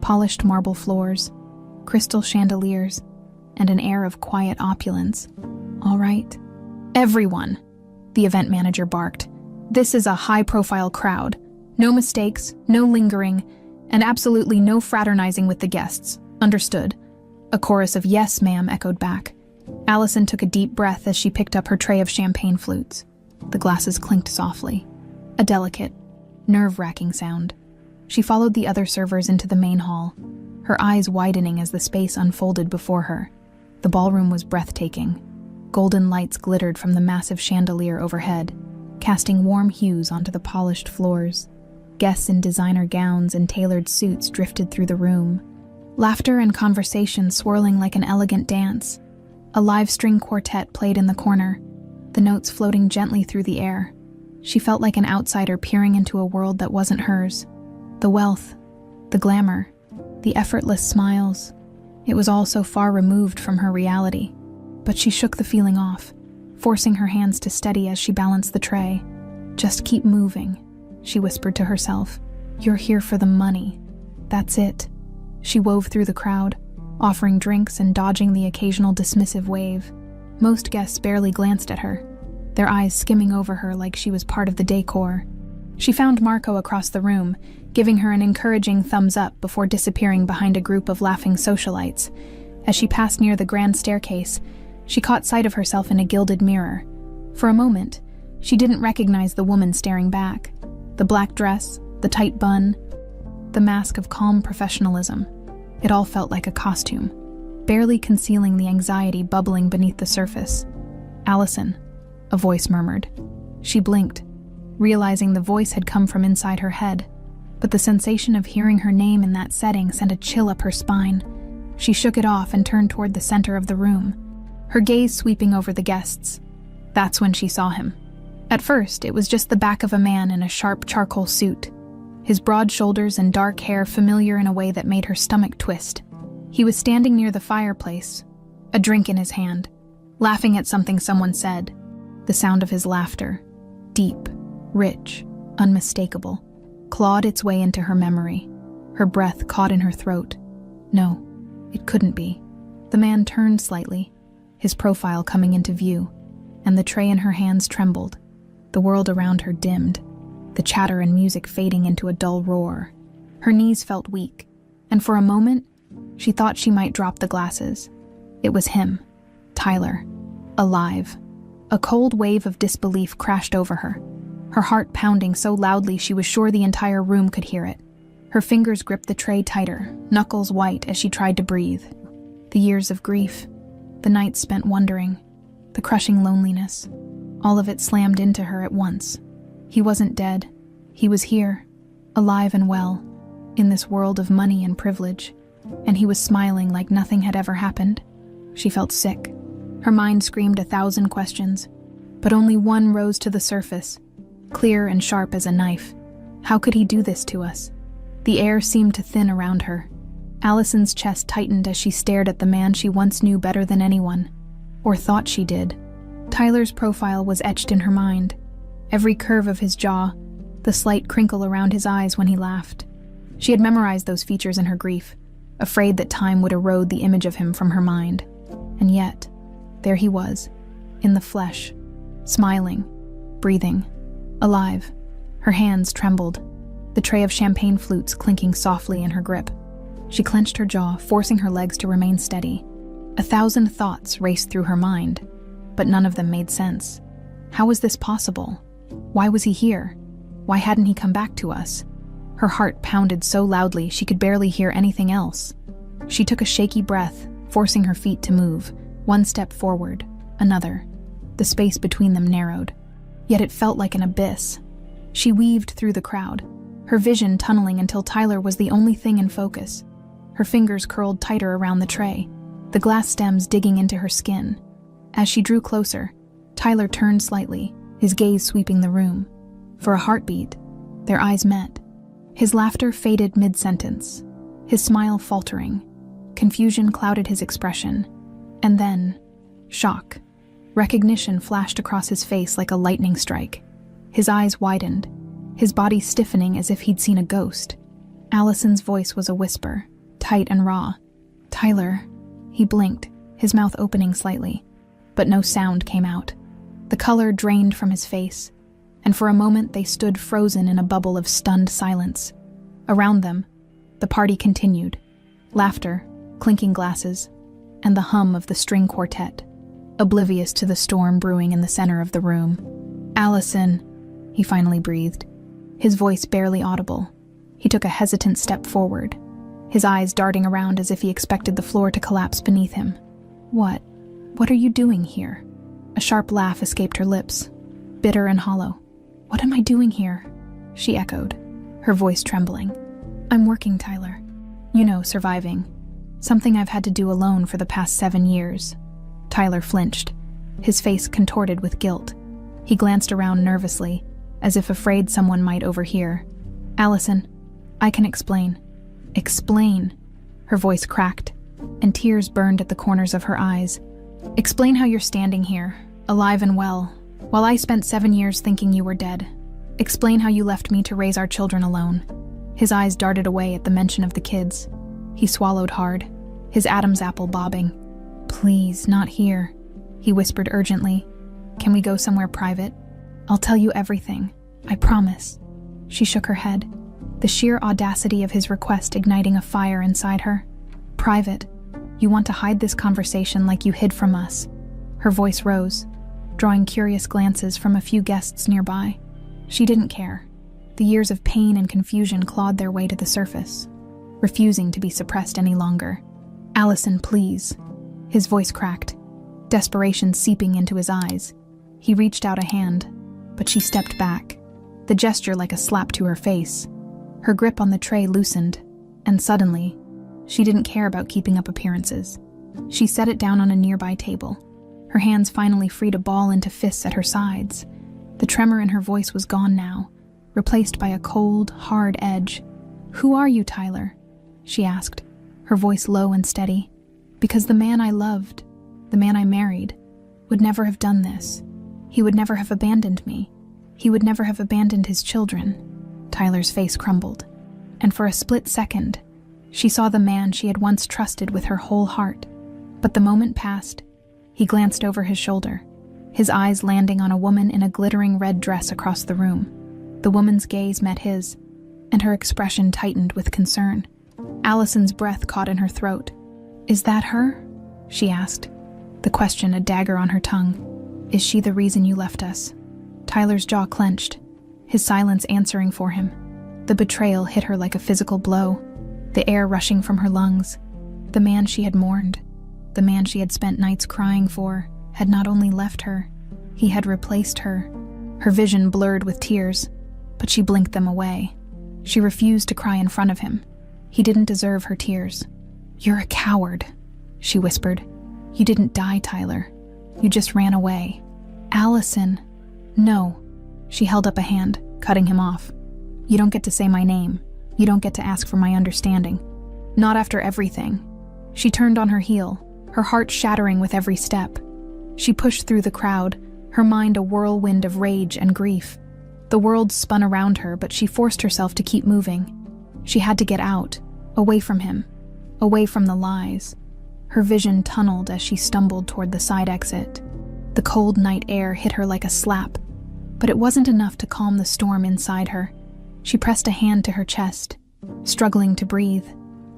Polished marble floors, crystal chandeliers, and an air of quiet opulence. All right. Everyone, the event manager barked. This is a high-profile crowd. No mistakes, no lingering, and absolutely no fraternizing with the guests. Understood? A chorus of yes, ma'am echoed back. Allison took a deep breath as she picked up her tray of champagne flutes. The glasses clinked softly. A delicate, nerve-wracking sound. She followed the other servers into the main hall, her eyes widening as the space unfolded before her. The ballroom was breathtaking. Golden lights glittered from the massive chandelier overhead, casting warm hues onto the polished floors. Guests in designer gowns and tailored suits drifted through the room, laughter and conversation swirling like an elegant dance. A live string quartet played in the corner, the notes floating gently through the air. She felt like an outsider peering into a world that wasn't hers. The wealth, the glamour, the effortless smiles. It was all so far removed from her reality. But she shook the feeling off, forcing her hands to steady as she balanced the tray. Just keep moving, she whispered to herself. You're here for the money. That's it. She wove through the crowd, offering drinks and dodging the occasional dismissive wave. Most guests barely glanced at her, their eyes skimming over her like she was part of the decor. She found Marco across the room, giving her an encouraging thumbs up before disappearing behind a group of laughing socialites. As she passed near the grand staircase, she caught sight of herself in a gilded mirror. For a moment, she didn't recognize the woman staring back. The black dress, the tight bun, the mask of calm professionalism. It all felt like a costume, barely concealing the anxiety bubbling beneath the surface. Allison, a voice murmured. She blinked, realizing the voice had come from inside her head, but the sensation of hearing her name in that setting sent a chill up her spine. She shook it off and turned toward the center of the room, her gaze sweeping over the guests. That's when she saw him. At first, it was just the back of a man in a sharp charcoal suit, his broad shoulders and dark hair familiar in a way that made her stomach twist. He was standing near the fireplace, a drink in his hand, laughing at something someone said. The sound of his laughter, deep, rich, unmistakable, clawed its way into her memory. Her breath caught in her throat. No, it couldn't be. The man turned slightly, his profile coming into view, and the tray in her hands trembled. The world around her dimmed, the chatter and music fading into a dull roar. Her knees felt weak, and for a moment, she thought she might drop the glasses. It was him, Tyler, alive. A cold wave of disbelief crashed over her, her heart pounding so loudly she was sure the entire room could hear it. Her fingers gripped the tray tighter, knuckles white as she tried to breathe. The years of grief, the nights spent wondering, the crushing loneliness, all of it slammed into her at once. He wasn't dead. He was here, alive and well, in this world of money and privilege, and he was smiling like nothing had ever happened. She felt sick. Her mind screamed 1,000 questions, but only one rose to the surface, clear and sharp as a knife. How could he do this to us? The air seemed to thin around her. Allison's chest tightened as she stared at the man she once knew better than anyone, or thought she did. Tyler's profile was etched in her mind. Every curve of his jaw, the slight crinkle around his eyes when he laughed. She had memorized those features in her grief, afraid that time would erode the image of him from her mind. And yet, there he was, in the flesh, smiling, breathing, alive. Her hands trembled, the tray of champagne flutes clinking softly in her grip. She clenched her jaw, forcing her legs to remain steady. 1,000 thoughts raced through her mind, but none of them made sense. How was this possible? Why was he here? Why hadn't he come back to us? Her heart pounded so loudly she could barely hear anything else. She took a shaky breath, forcing her feet to move, one step forward, another. The space between them narrowed, yet it felt like an abyss. She weaved through the crowd, her vision tunneling until Tyler was the only thing in focus. Her fingers curled tighter around the tray, the glass stems digging into her skin. As she drew closer, Tyler turned slightly, his gaze sweeping the room. For a heartbeat, their eyes met. His laughter faded mid-sentence, his smile faltering. Confusion clouded his expression. And then, shock. Recognition flashed across his face like a lightning strike. His eyes widened, his body stiffening as if he'd seen a ghost. Allison's voice was a whisper, tight and raw. "Tyler." He blinked, his mouth opening slightly, but no sound came out. The color drained from his face, and for a moment they stood frozen in a bubble of stunned silence. Around them, the party continued. Laughter, clinking glasses, and the hum of the string quartet, oblivious to the storm brewing in the center of the room. "Allison," he finally breathed, his voice barely audible. He took a hesitant step forward, his eyes darting around as if he expected the floor to collapse beneath him. What are you doing here?" A sharp laugh escaped her lips, bitter and hollow. "What am I doing here?" she echoed, her voice trembling. "I'm working, Tyler. You know, surviving. Something I've had to do alone for the past 7 years." Tyler flinched, his face contorted with guilt. He glanced around nervously, as if afraid someone might overhear. "Allison, I can explain." "Explain?" Her voice cracked, and tears burned at the corners of her eyes. "Explain how you're standing here, alive and well, while I spent 7 years thinking you were dead. Explain how you left me to raise our children alone." His eyes darted away at the mention of the kids. He swallowed hard, his Adam's apple bobbing. "Please, not here," he whispered urgently. "Can we go somewhere private? I'll tell you everything, I promise." She shook her head, the sheer audacity of his request igniting a fire inside her. "Private? You want to hide this conversation like you hid from us?" Her voice rose, drawing curious glances from a few guests nearby. She didn't care. The years of pain and confusion clawed their way to the surface, refusing to be suppressed any longer. "Allison, please." His voice cracked, desperation seeping into his eyes. He reached out a hand, but she stepped back, the gesture like a slap to her face. Her grip on the tray loosened, and suddenly, she didn't care about keeping up appearances. She set it down on a nearby table. Her hands finally freed a ball into fists at her sides. The tremor in her voice was gone now, replaced by a cold, hard edge. "Who are you, Tyler?" she asked, her voice low and steady. "Because the man I loved, the man I married, would never have done this. He would never have abandoned me. He would never have abandoned his children." Tyler's face crumbled, and for a split second, she saw the man she had once trusted with her whole heart. But the moment passed. He glanced over his shoulder, his eyes landing on a woman in a glittering red dress across the room. The woman's gaze met his, and her expression tightened with concern. Allison's breath caught in her throat. "Is that her?" she asked, the question a dagger on her tongue. "Is she the reason you left us?" Tyler's jaw clenched, his silence answering for him. The betrayal hit her like a physical blow, the air rushing from her lungs. The man she had mourned, the man she had spent nights crying for, had not only left her, he had replaced her. Her vision blurred with tears, but she blinked them away. She refused to cry in front of him. He didn't deserve her tears. "You're a coward," she whispered. "You didn't die, Tyler. You just ran away." "Allison." "No." She held up a hand, cutting him off. "You don't get to say my name. You don't get to ask for my understanding. Not after everything. She turned on her heel, her heart shattering with every step. She pushed through the crowd, her mind a whirlwind of rage and grief. The world spun around her, but she forced herself to keep moving. She had to get out, away from him, away from the lies. Her vision tunneled as she stumbled toward the side exit. The cold night air hit her like a slap, but it wasn't enough to calm the storm inside her. She pressed a hand to her chest, struggling to breathe.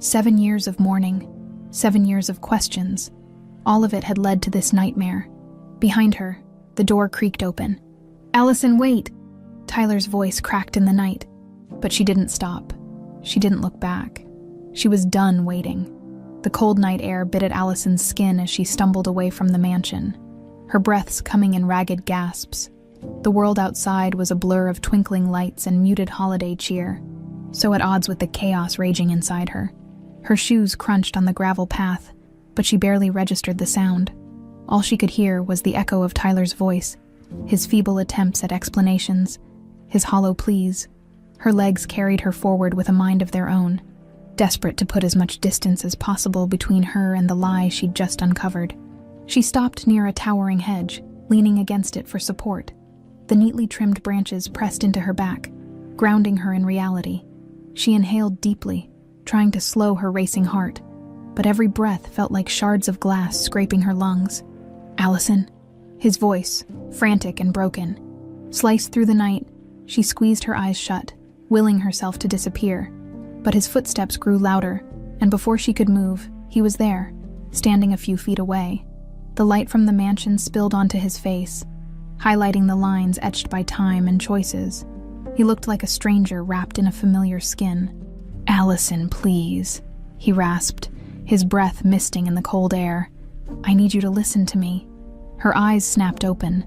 7 years of mourning, 7 years of questions. All of it had led to this nightmare. Behind her, the door creaked open. "Allison, wait!" Tyler's voice cracked in the night, but she didn't stop. She didn't look back. She was done waiting. The cold night air bit at Allison's skin as she stumbled away from the mansion, her breaths coming in ragged gasps. The world outside was a blur of twinkling lights and muted holiday cheer, so at odds with the chaos raging inside her. Her shoes crunched on the gravel path, but she barely registered the sound. All she could hear was the echo of Tyler's voice, his feeble attempts at explanations, his hollow pleas. Her legs carried her forward with a mind of their own, desperate to put as much distance as possible between her and the lie she'd just uncovered. She stopped near a towering hedge, leaning against it for support. The neatly trimmed branches pressed into her back, grounding her in reality. She inhaled deeply, trying to slow her racing heart, but every breath felt like shards of glass scraping her lungs. "Allison," his voice, frantic and broken. Sliced through the night, she squeezed her eyes shut, willing herself to disappear. But his footsteps grew louder, and before she could move, he was there, standing a few feet away. The light from the mansion spilled onto his face, highlighting the lines etched by time and choices. He looked like a stranger wrapped in a familiar skin. "Allison, please," he rasped, his breath misting in the cold air. "I need you to listen to me." Her eyes snapped open,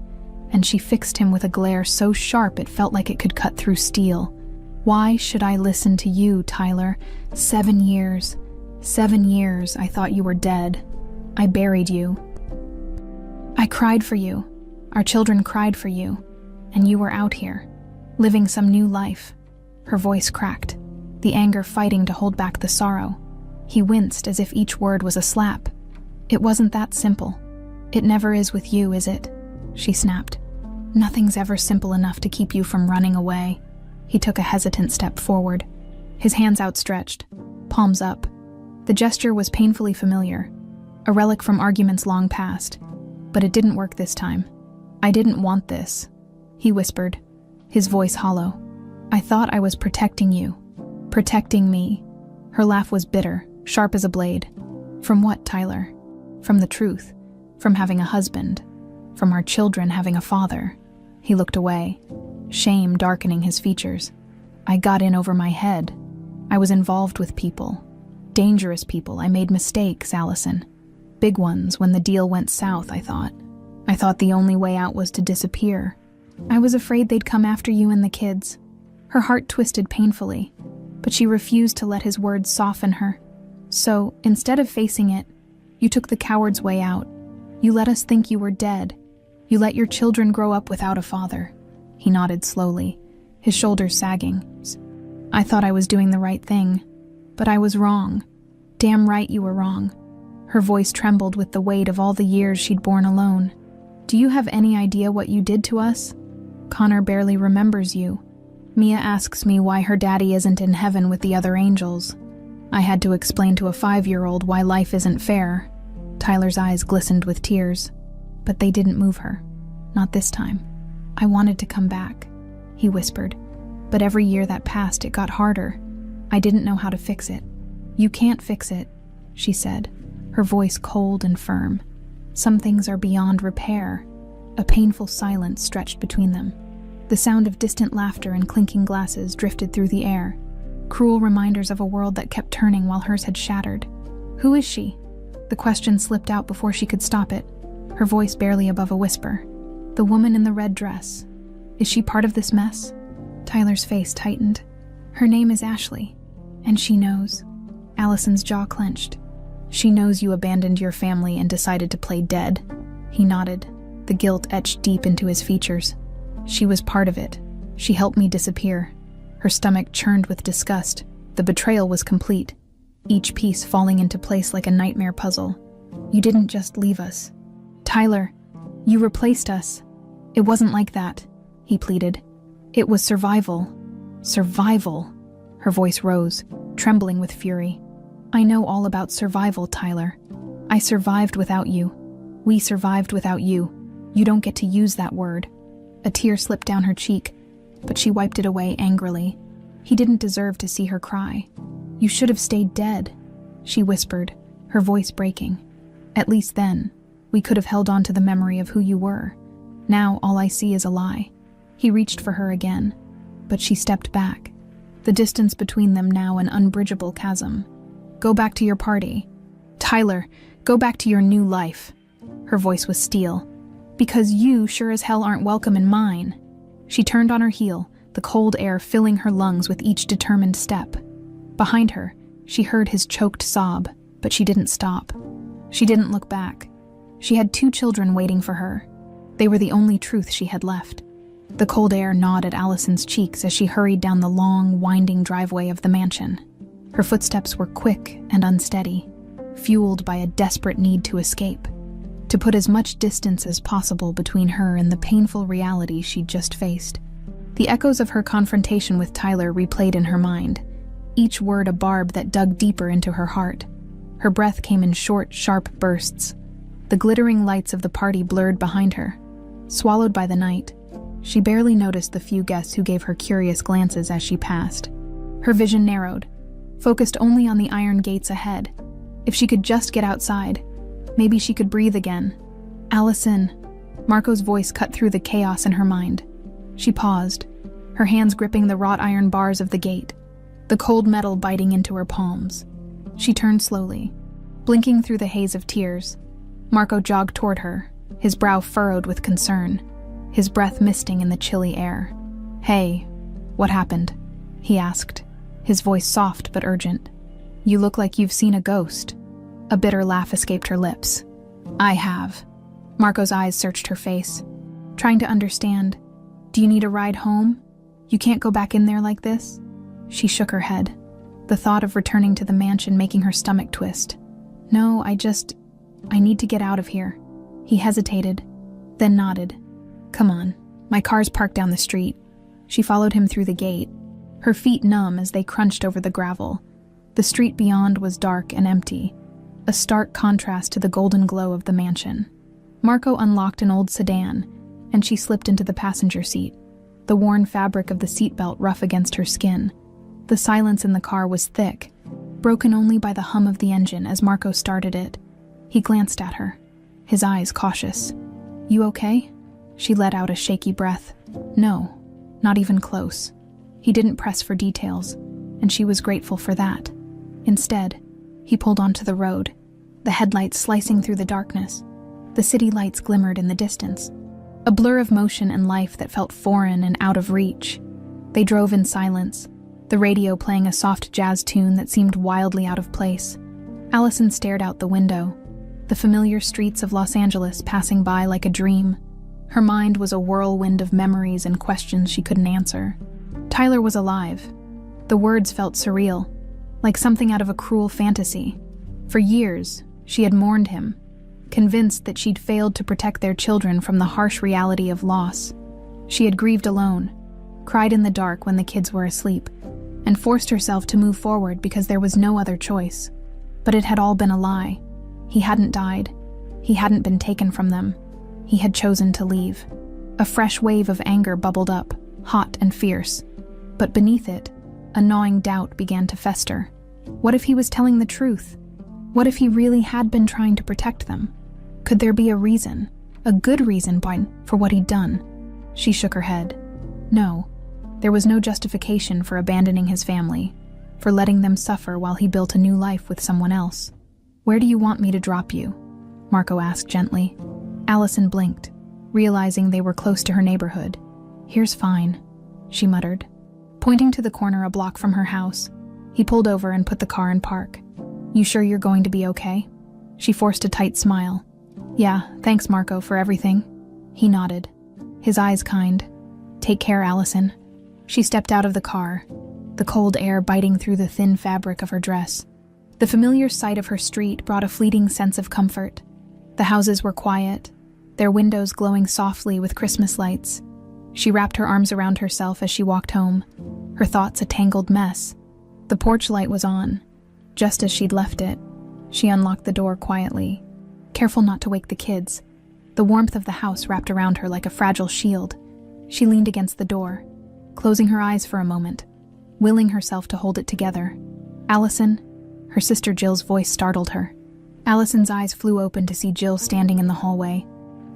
and she fixed him with a glare so sharp it felt like it could cut through steel. "Why should I listen to you, Tyler? 7 years. 7 years I thought you were dead. I buried you. I cried for you. Our children cried for you. And you were out here, living some new life." Her voice cracked, the anger fighting to hold back the sorrow. He winced as if each word was a slap. "It wasn't that simple. It never is with you, is it?" she snapped. "Nothing's ever simple enough to keep you from running away." He took a hesitant step forward, his hands outstretched, palms up. The gesture was painfully familiar, a relic from arguments long past. But it didn't work this time. "I didn't want this," he whispered, his voice hollow. "I thought I was protecting you, protecting me." Her laugh was bitter, sharp as a blade. "From what, Tyler? From the truth, from having a husband, from our children having a father." He looked away, shame darkening his features. "I got in over my head. I was involved with people. Dangerous people. I made mistakes, Allison. Big ones when the deal went south, I thought. I thought the only way out was to disappear. I was afraid they'd come after you and the kids." Her heart twisted painfully, but she refused to let his words soften her. "So, instead of facing it, you took the coward's way out. You let us think you were dead. You let your children grow up without a father." He nodded slowly, his shoulders sagging. "I thought I was doing the right thing, but I was wrong. Damn right you were wrong." Her voice trembled with the weight of all the years she'd borne alone. "Do you have any idea what you did to us? Connor barely remembers you. Mia asks me why her daddy isn't in heaven with the other angels. I had to explain to a 5-year-old why life isn't fair." Tyler's eyes glistened with tears, but they didn't move her. Not this time. "I wanted to come back," he whispered, "but every year that passed it got harder. I didn't know how to fix it." "You can't fix it," she said, her voice cold and firm. "Some things are beyond repair." A painful silence stretched between them. The sound of distant laughter and clinking glasses drifted through the air, cruel reminders of a world that kept turning while hers had shattered. "Who is she?" The question slipped out before she could stop it, her voice barely above a whisper. "The woman in the red dress. Is she part of this mess?" Tyler's face tightened. "Her name is Ashley, and she knows." Allison's jaw clenched. "She knows you abandoned your family and decided to play dead." He nodded, the guilt etched deep into his features. "She was part of it. She helped me disappear." Her stomach churned with disgust. The betrayal was complete. each piece falling into place like a nightmare puzzle. You didn't just leave us. Tyler, you replaced us. It wasn't like that, he pleaded. It was survival. Survival. Her voice rose, trembling with fury. I know all about survival, Tyler. I survived without you. We survived without you. You don't get to use that word. A tear slipped down her cheek, but she wiped it away angrily. He didn't deserve to see her cry. You should have stayed dead, she whispered, her voice breaking. At least then, we could have held on to the memory of who you were. Now all I see is a lie. He reached for her again, but she stepped back. The distance between them now an unbridgeable chasm. Go back to your party. Tyler, go back to your new life. Her voice was steel. Because you sure as hell aren't welcome in mine. She turned on her heel, the cold air filling her lungs with each determined step. Behind her, she heard his choked sob, but she didn't stop. She didn't look back. She had 2 children waiting for her. They were the only truth she had left. The cold air gnawed at Allison's cheeks as she hurried down the long, winding driveway of the mansion. Her footsteps were quick and unsteady, fueled by a desperate need to escape, to put as much distance as possible between her and the painful reality she'd just faced. The echoes of her confrontation with Tyler replayed in her mind, each word a barb that dug deeper into her heart. Her breath came in short, sharp bursts. The glittering lights of the party blurred behind her. Swallowed by the night, she barely noticed the few guests who gave her curious glances as she passed. Her vision narrowed, focused only on the iron gates ahead. If she could just get outside, maybe she could breathe again. Allison, Marco's voice cut through the chaos in her mind. She paused, her hands gripping the wrought iron bars of the gate, the cold metal biting into her palms. She turned slowly, blinking through the haze of tears. Marco jogged toward her, his brow furrowed with concern, his breath misting in the chilly air. Hey, what happened? He asked, his voice soft but urgent. You look like you've seen a ghost. A bitter laugh escaped her lips. I have. Marco's eyes searched her face, trying to understand. Do you need a ride home? You can't go back in there like this? She shook her head, the thought of returning to the mansion making her stomach twist. No, I need to get out of here. He hesitated, then nodded. Come on, my car's parked down the street. She followed him through the gate, her feet numb as they crunched over the gravel. The street beyond was dark and empty, a stark contrast to the golden glow of the mansion. Marco unlocked an old sedan, and she slipped into the passenger seat, the worn fabric of the seatbelt rough against her skin. The silence in the car was thick, broken only by the hum of the engine as Marco started it. He glanced at her, his eyes cautious. You okay? She let out a shaky breath. No, not even close. He didn't press for details, and she was grateful for that. Instead, he pulled onto the road, the headlights slicing through the darkness. The city lights glimmered in the distance, a blur of motion and life that felt foreign and out of reach. They drove in silence, the radio playing a soft jazz tune that seemed wildly out of place. Allison stared out the window, the familiar streets of Los Angeles passing by like a dream. Her mind was a whirlwind of memories and questions she couldn't answer. Tyler was alive. The words felt surreal, like something out of a cruel fantasy. For years, she had mourned him, convinced that she'd failed to protect their children from the harsh reality of loss. She had grieved alone, cried in the dark when the kids were asleep, and forced herself to move forward because there was no other choice. But it had all been a lie. He hadn't died. He hadn't been taken from them. He had chosen to leave. A fresh wave of anger bubbled up, hot and fierce. But beneath it, a gnawing doubt began to fester. What if he was telling the truth? What if he really had been trying to protect them? Could there be a reason, a good reason for what he'd done? She shook her head. No, there was no justification for abandoning his family, for letting them suffer while he built a new life with someone else. Where do you want me to drop you? Marco asked gently. Allison blinked, realizing they were close to her neighborhood. Here's fine, she muttered. Pointing to the corner a block from her house, he pulled over and put the car in park. You sure you're going to be okay? She forced a tight smile. Yeah, thanks Marco for everything. He nodded, his eyes kind. Take care, Allison. She stepped out of the car, the cold air biting through the thin fabric of her dress. The familiar sight of her street brought a fleeting sense of comfort. The houses were quiet, their windows glowing softly with Christmas lights. She wrapped her arms around herself as she walked home, her thoughts a tangled mess. The porch light was on, just as she'd left it. She unlocked the door quietly, careful not to wake the kids. The warmth of the house wrapped around her like a fragile shield. She leaned against the door, closing her eyes for a moment, willing herself to hold it together. "Allison?" Her sister Jill's voice startled her. Allison's eyes flew open to see Jill standing in the hallway,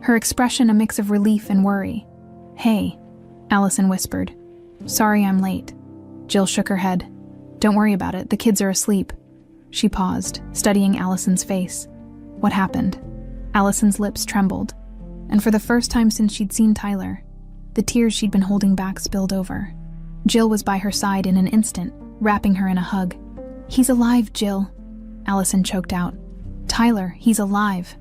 her expression a mix of relief and worry. "Hey," Allison whispered. "Sorry I'm late." Jill shook her head. "Don't worry about it, the kids are asleep." She paused, studying Allison's face. "What happened?" Allison's lips trembled, and for the first time since she'd seen Tyler, the tears she'd been holding back spilled over. Jill was by her side in an instant, wrapping her in a hug. "He's alive, Jill," Allison choked out. "Tyler, he's alive."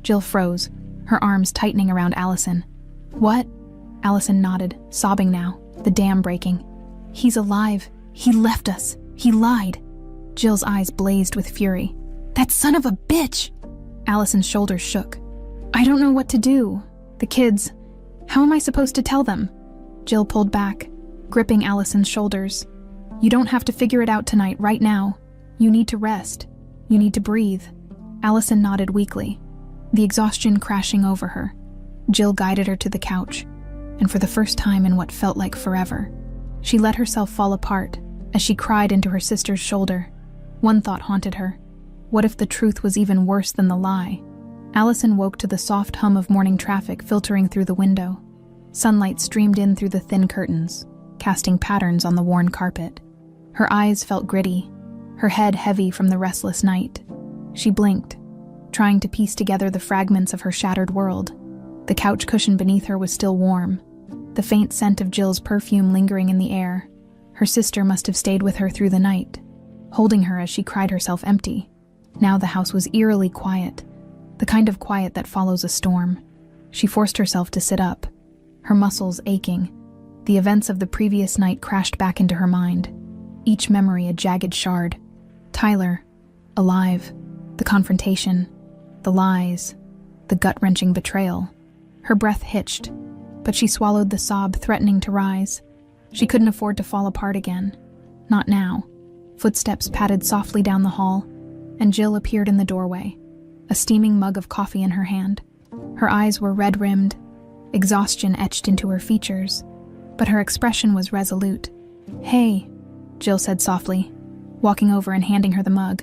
Jill froze, her arms tightening around Allison. "What?" Allison nodded, sobbing now, the dam breaking. "He's alive. He left us. He lied." Jill's eyes blazed with fury. "That son of a bitch!" Allison's shoulders shook. "I don't know what to do. The kids. How am I supposed to tell them?" Jill pulled back, gripping Allison's shoulders. "You don't have to figure it out tonight, right now. You need to rest. You need to breathe." Allison nodded weakly, the exhaustion crashing over her. Jill guided her to the couch, and for the first time in what felt like forever, she let herself fall apart as she cried into her sister's shoulder. One thought haunted her. What if the truth was even worse than the lie? Allison woke to the soft hum of morning traffic filtering through the window. Sunlight streamed in through the thin curtains, casting patterns on the worn carpet. Her eyes felt gritty, her head heavy from the restless night. She blinked, trying to piece together the fragments of her shattered world. The couch cushion beneath her was still warm, the faint scent of Jill's perfume lingering in the air. Her sister must have stayed with her through the night, holding her as she cried herself empty. Now the house was eerily quiet, the kind of quiet that follows a storm. She forced herself to sit up, her muscles aching. The events of the previous night crashed back into her mind, each memory a jagged shard. Tyler, alive, the confrontation, the lies, the gut-wrenching betrayal. Her breath hitched, but she swallowed the sob threatening to rise. She couldn't afford to fall apart again. Not now. Footsteps padded softly down the hall, and Jill appeared in the doorway, a steaming mug of coffee in her hand. Her eyes were red-rimmed, exhaustion etched into her features, but her expression was resolute. "Hey," Jill said softly, walking over and handing her the mug.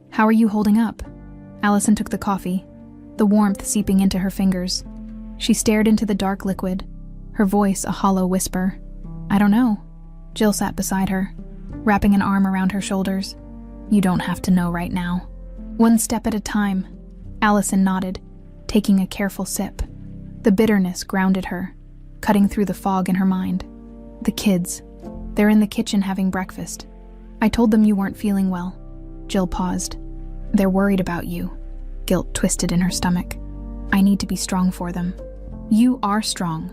"How are you holding up?" Allison took the coffee, the warmth seeping into her fingers. She stared into the dark liquid, her voice a hollow whisper. "I don't know." Jill sat beside her, wrapping an arm around her shoulders. "You don't have to know right now. One step at a time." Allison nodded, taking a careful sip. The bitterness grounded her, cutting through the fog in her mind. "The kids. They're in the kitchen having breakfast. I told them you weren't feeling well." Jill paused. "They're worried about you." Guilt twisted in her stomach. "I need to be strong for them." "You are strong,"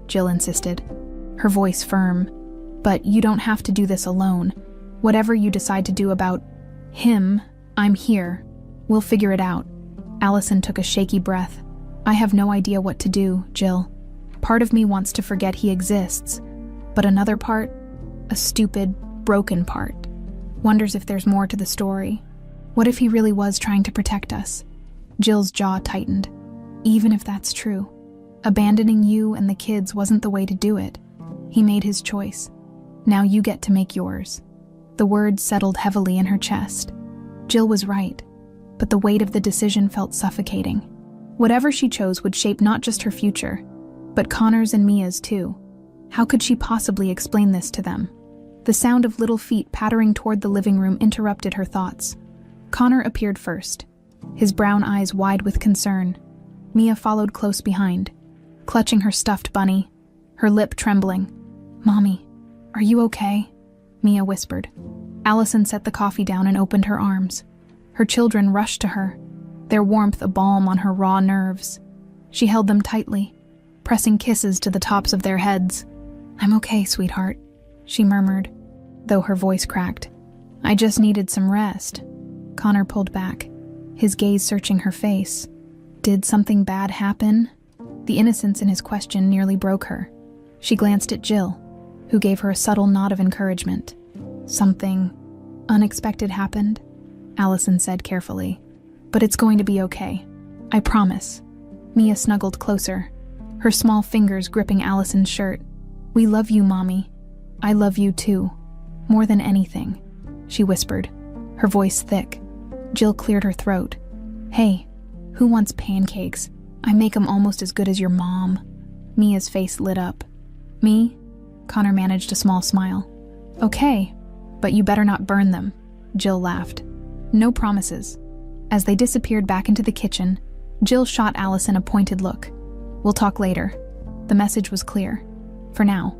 Jill insisted, her voice firm. "But you don't have to do this alone. Whatever you decide to do about him, I'm here. We'll figure it out." Allison took a shaky breath. "I have no idea what to do, Jill. Part of me wants to forget he exists, but another part, a stupid, broken part, wonders if there's more to the story. What if he really was trying to protect us?" Jill's jaw tightened. "Even if that's true, abandoning you and the kids wasn't the way to do it. He made his choice. Now you get to make yours." The words settled heavily in her chest. Jill was right, but the weight of the decision felt suffocating. Whatever she chose would shape not just her future, but Connor's and Mia's too. How could she possibly explain this to them? The sound of little feet pattering toward the living room interrupted her thoughts. Connor appeared first, his brown eyes wide with concern. Mia followed close behind, clutching her stuffed bunny, her lip trembling. "Mommy, are you okay?" Mia whispered. Allison set the coffee down and opened her arms. Her children rushed to her, their warmth a balm on her raw nerves. She held them tightly, pressing kisses to the tops of their heads. "I'm okay, sweetheart," she murmured, though her voice cracked. "I just needed some rest." Connor pulled back, his gaze searching her face. Did something bad happen? The innocence in his question nearly broke her. She glanced at Jill, who gave her a subtle nod of encouragement. Something unexpected happened, Allison said carefully. But it's going to be okay. I promise. Mia snuggled closer, her small fingers gripping Allison's shirt. We love you, Mommy. I love you too. More than anything, she whispered, her voice thick. Jill cleared her throat. Hey, who wants pancakes? I make 'em almost as good as your mom. Mia's face lit up. Me? Connor managed a small smile. Okay, but you better not burn them, Jill laughed. No promises. As they disappeared back into the kitchen, Jill shot Allison a pointed look. We'll talk later. The message was clear. For now.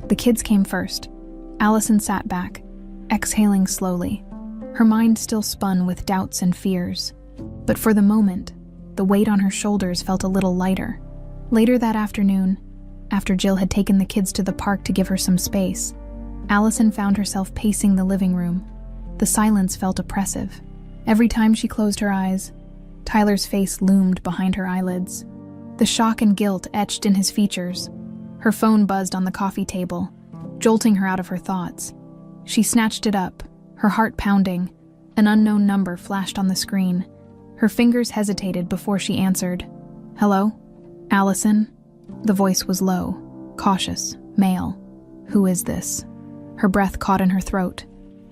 The kids came first. Allison sat back, exhaling slowly. Her mind still spun with doubts and fears. But for the moment, the weight on her shoulders felt a little lighter. Later that afternoon, after Jill had taken the kids to the park to give her some space, Allison found herself pacing the living room. The silence felt oppressive. Every time she closed her eyes, Tyler's face loomed behind her eyelids. The shock and guilt etched in his features. Her phone buzzed on the coffee table, jolting her out of her thoughts. She snatched it up, her heart pounding. An unknown number flashed on the screen. Her fingers hesitated before she answered. Hello? Allison? The voice was low, cautious, male. Who is this? Her breath caught in her throat.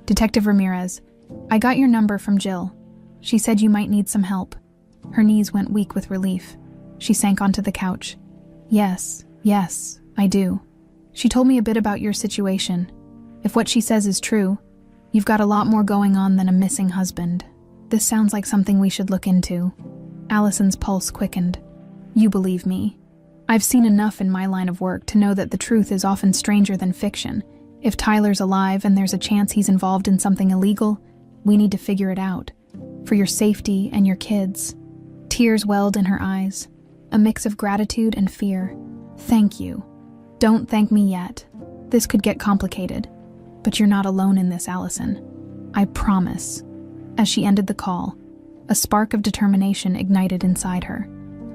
Detective Ramirez, I got your number from Jill. She said you might need some help. Her knees went weak with relief. She sank onto the couch. Yes, I do. She told me a bit about your situation. If what she says is true, you've got a lot more going on than a missing husband. This sounds like something we should look into. Allison's pulse quickened. You believe me. I've seen enough in my line of work to know that the truth is often stranger than fiction. If Tyler's alive and there's a chance he's involved in something illegal, we need to figure it out. For your safety and your kids. Tears welled in her eyes, a mix of gratitude and fear. Thank you. Don't thank me yet. This could get complicated. But you're not alone in this, Allison. I promise. As she ended the call, a spark of determination ignited inside her.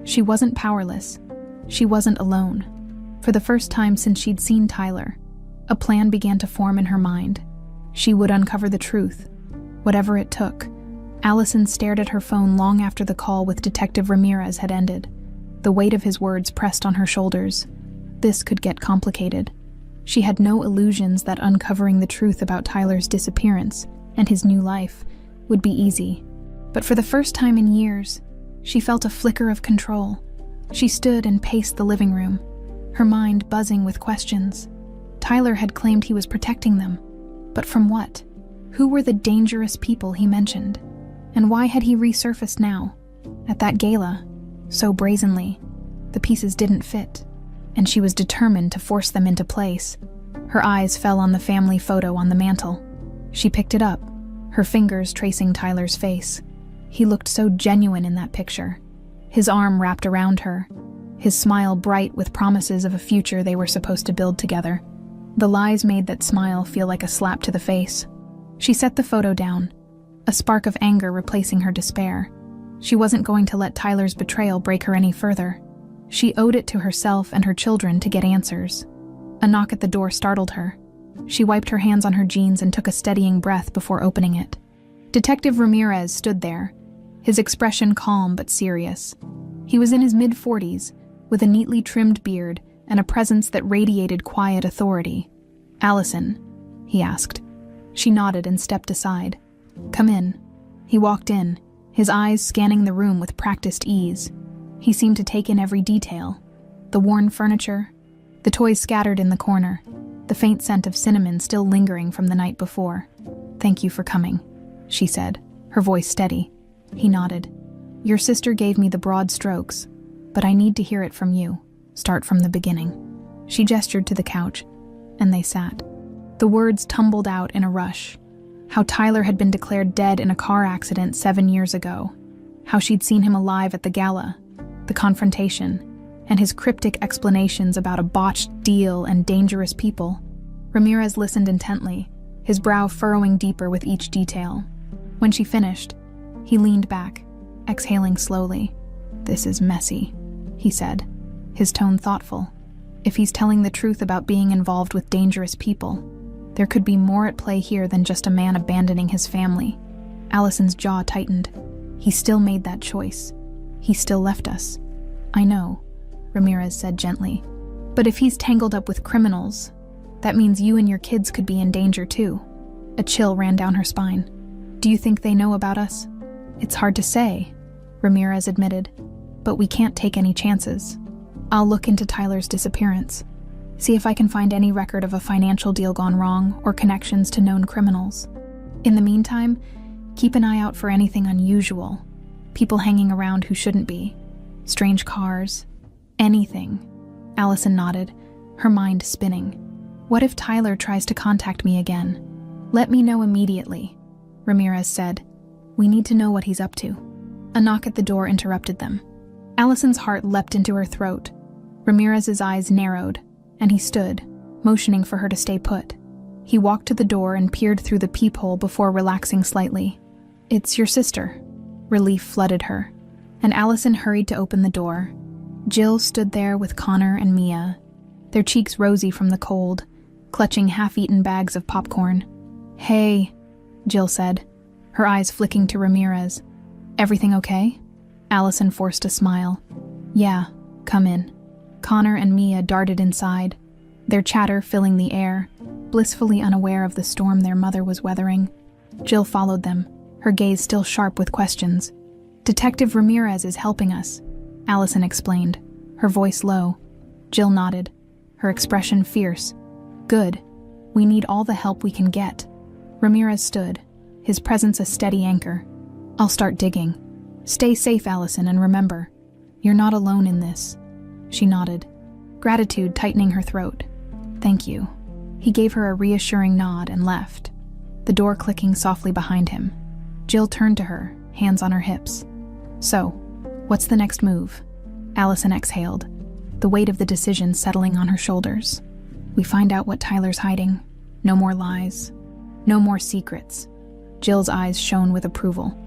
She wasn't powerless. She wasn't alone. For the first time since she'd seen Tyler, a plan began to form in her mind. She would uncover the truth, whatever it took. Allison stared at her phone long after the call with Detective Ramirez had ended. The weight of his words pressed on her shoulders. This could get complicated. She had no illusions that uncovering the truth about Tyler's disappearance and his new life would be easy. But for the first time in years, she felt a flicker of control. She stood and paced the living room, her mind buzzing with questions. Tyler had claimed he was protecting them. But from what? Who were the dangerous people he mentioned? And why had he resurfaced now, at that gala, so brazenly? The pieces didn't fit, and she was determined to force them into place. Her eyes fell on the family photo on the mantel. She picked it up, her fingers tracing Tyler's face. He looked so genuine in that picture, his arm wrapped around her, his smile bright with promises of a future they were supposed to build together. The lies made that smile feel like a slap to the face. She set the photo down, a spark of anger replacing her despair. She wasn't going to let Tyler's betrayal break her any further. She owed it to herself and her children to get answers. A knock at the door startled her. She wiped her hands on her jeans and took a steadying breath before opening it. Detective Ramirez stood there, his expression calm but serious. He was in his mid-40s, with a neatly trimmed beard and a presence that radiated quiet authority. Allison, he asked. She nodded and stepped aside. Come in. He walked in, his eyes scanning the room with practiced ease. He seemed to take in every detail. The worn furniture, the toys scattered in the corner, the faint scent of cinnamon still lingering from the night before. Thank you for coming, she said, her voice steady. He nodded. Your sister gave me the broad strokes, but I need to hear it from you. Start from the beginning. She gestured to the couch, and they sat. The words tumbled out in a rush. How Tyler had been declared dead in a car accident 7 years ago. How she'd seen him alive at the gala, the confrontation, and his cryptic explanations about a botched deal and dangerous people. Ramirez listened intently, his brow furrowing deeper with each detail. When she finished, He leaned back, exhaling slowly. "This is messy," he said, his tone thoughtful. If he's telling the truth about being involved with dangerous people, there could be more at play here than just a man abandoning his family. Allison's jaw tightened. He still made that choice. He still left us. "I know," Ramirez said gently. "But if he's tangled up with criminals, that means you and your kids could be in danger too." A chill ran down her spine. "Do you think they know about us?" "It's hard to say," Ramirez admitted, "but we can't take any chances. I'll look into Tyler's disappearance, see if I can find any record of a financial deal gone wrong or connections to known criminals. In the meantime, keep an eye out for anything unusual. People hanging around who shouldn't be. Strange cars. Anything." Allison nodded, her mind spinning. "What if Tyler tries to contact me again?" "Let me know immediately," Ramirez said. "We need to know what he's up to." A knock at the door interrupted them. Allison's heart leapt into her throat. Ramirez's eyes narrowed, and he stood, motioning for her to stay put. He walked to the door and peered through the peephole before relaxing slightly. "It's your sister." Relief flooded her, and Allison hurried to open the door. Jill stood there with Connor and Mia, their cheeks rosy from the cold, clutching half-eaten bags of popcorn. "Hey," Jill said, her eyes flicking to Ramirez. "Everything okay?" Allison forced a smile. "Yeah, come in." Connor and Mia darted inside, their chatter filling the air, blissfully unaware of the storm their mother was weathering. Jill followed them, her gaze still sharp with questions. "Detective Ramirez is helping us," Allison explained, her voice low. Jill nodded, her expression fierce. "Good. We need all the help we can get." Ramirez stood, his presence a steady anchor. "I'll start digging. Stay safe, Allison, and remember, you're not alone in this." She nodded, gratitude tightening her throat. "Thank you." He gave her a reassuring nod and left, the door clicking softly behind him. Jill turned to her, hands on her hips. "So, what's the next move?" Allison exhaled, the weight of the decision settling on her shoulders. "We find out what Tyler's hiding. No more lies. No more secrets." Jill's eyes shone with approval.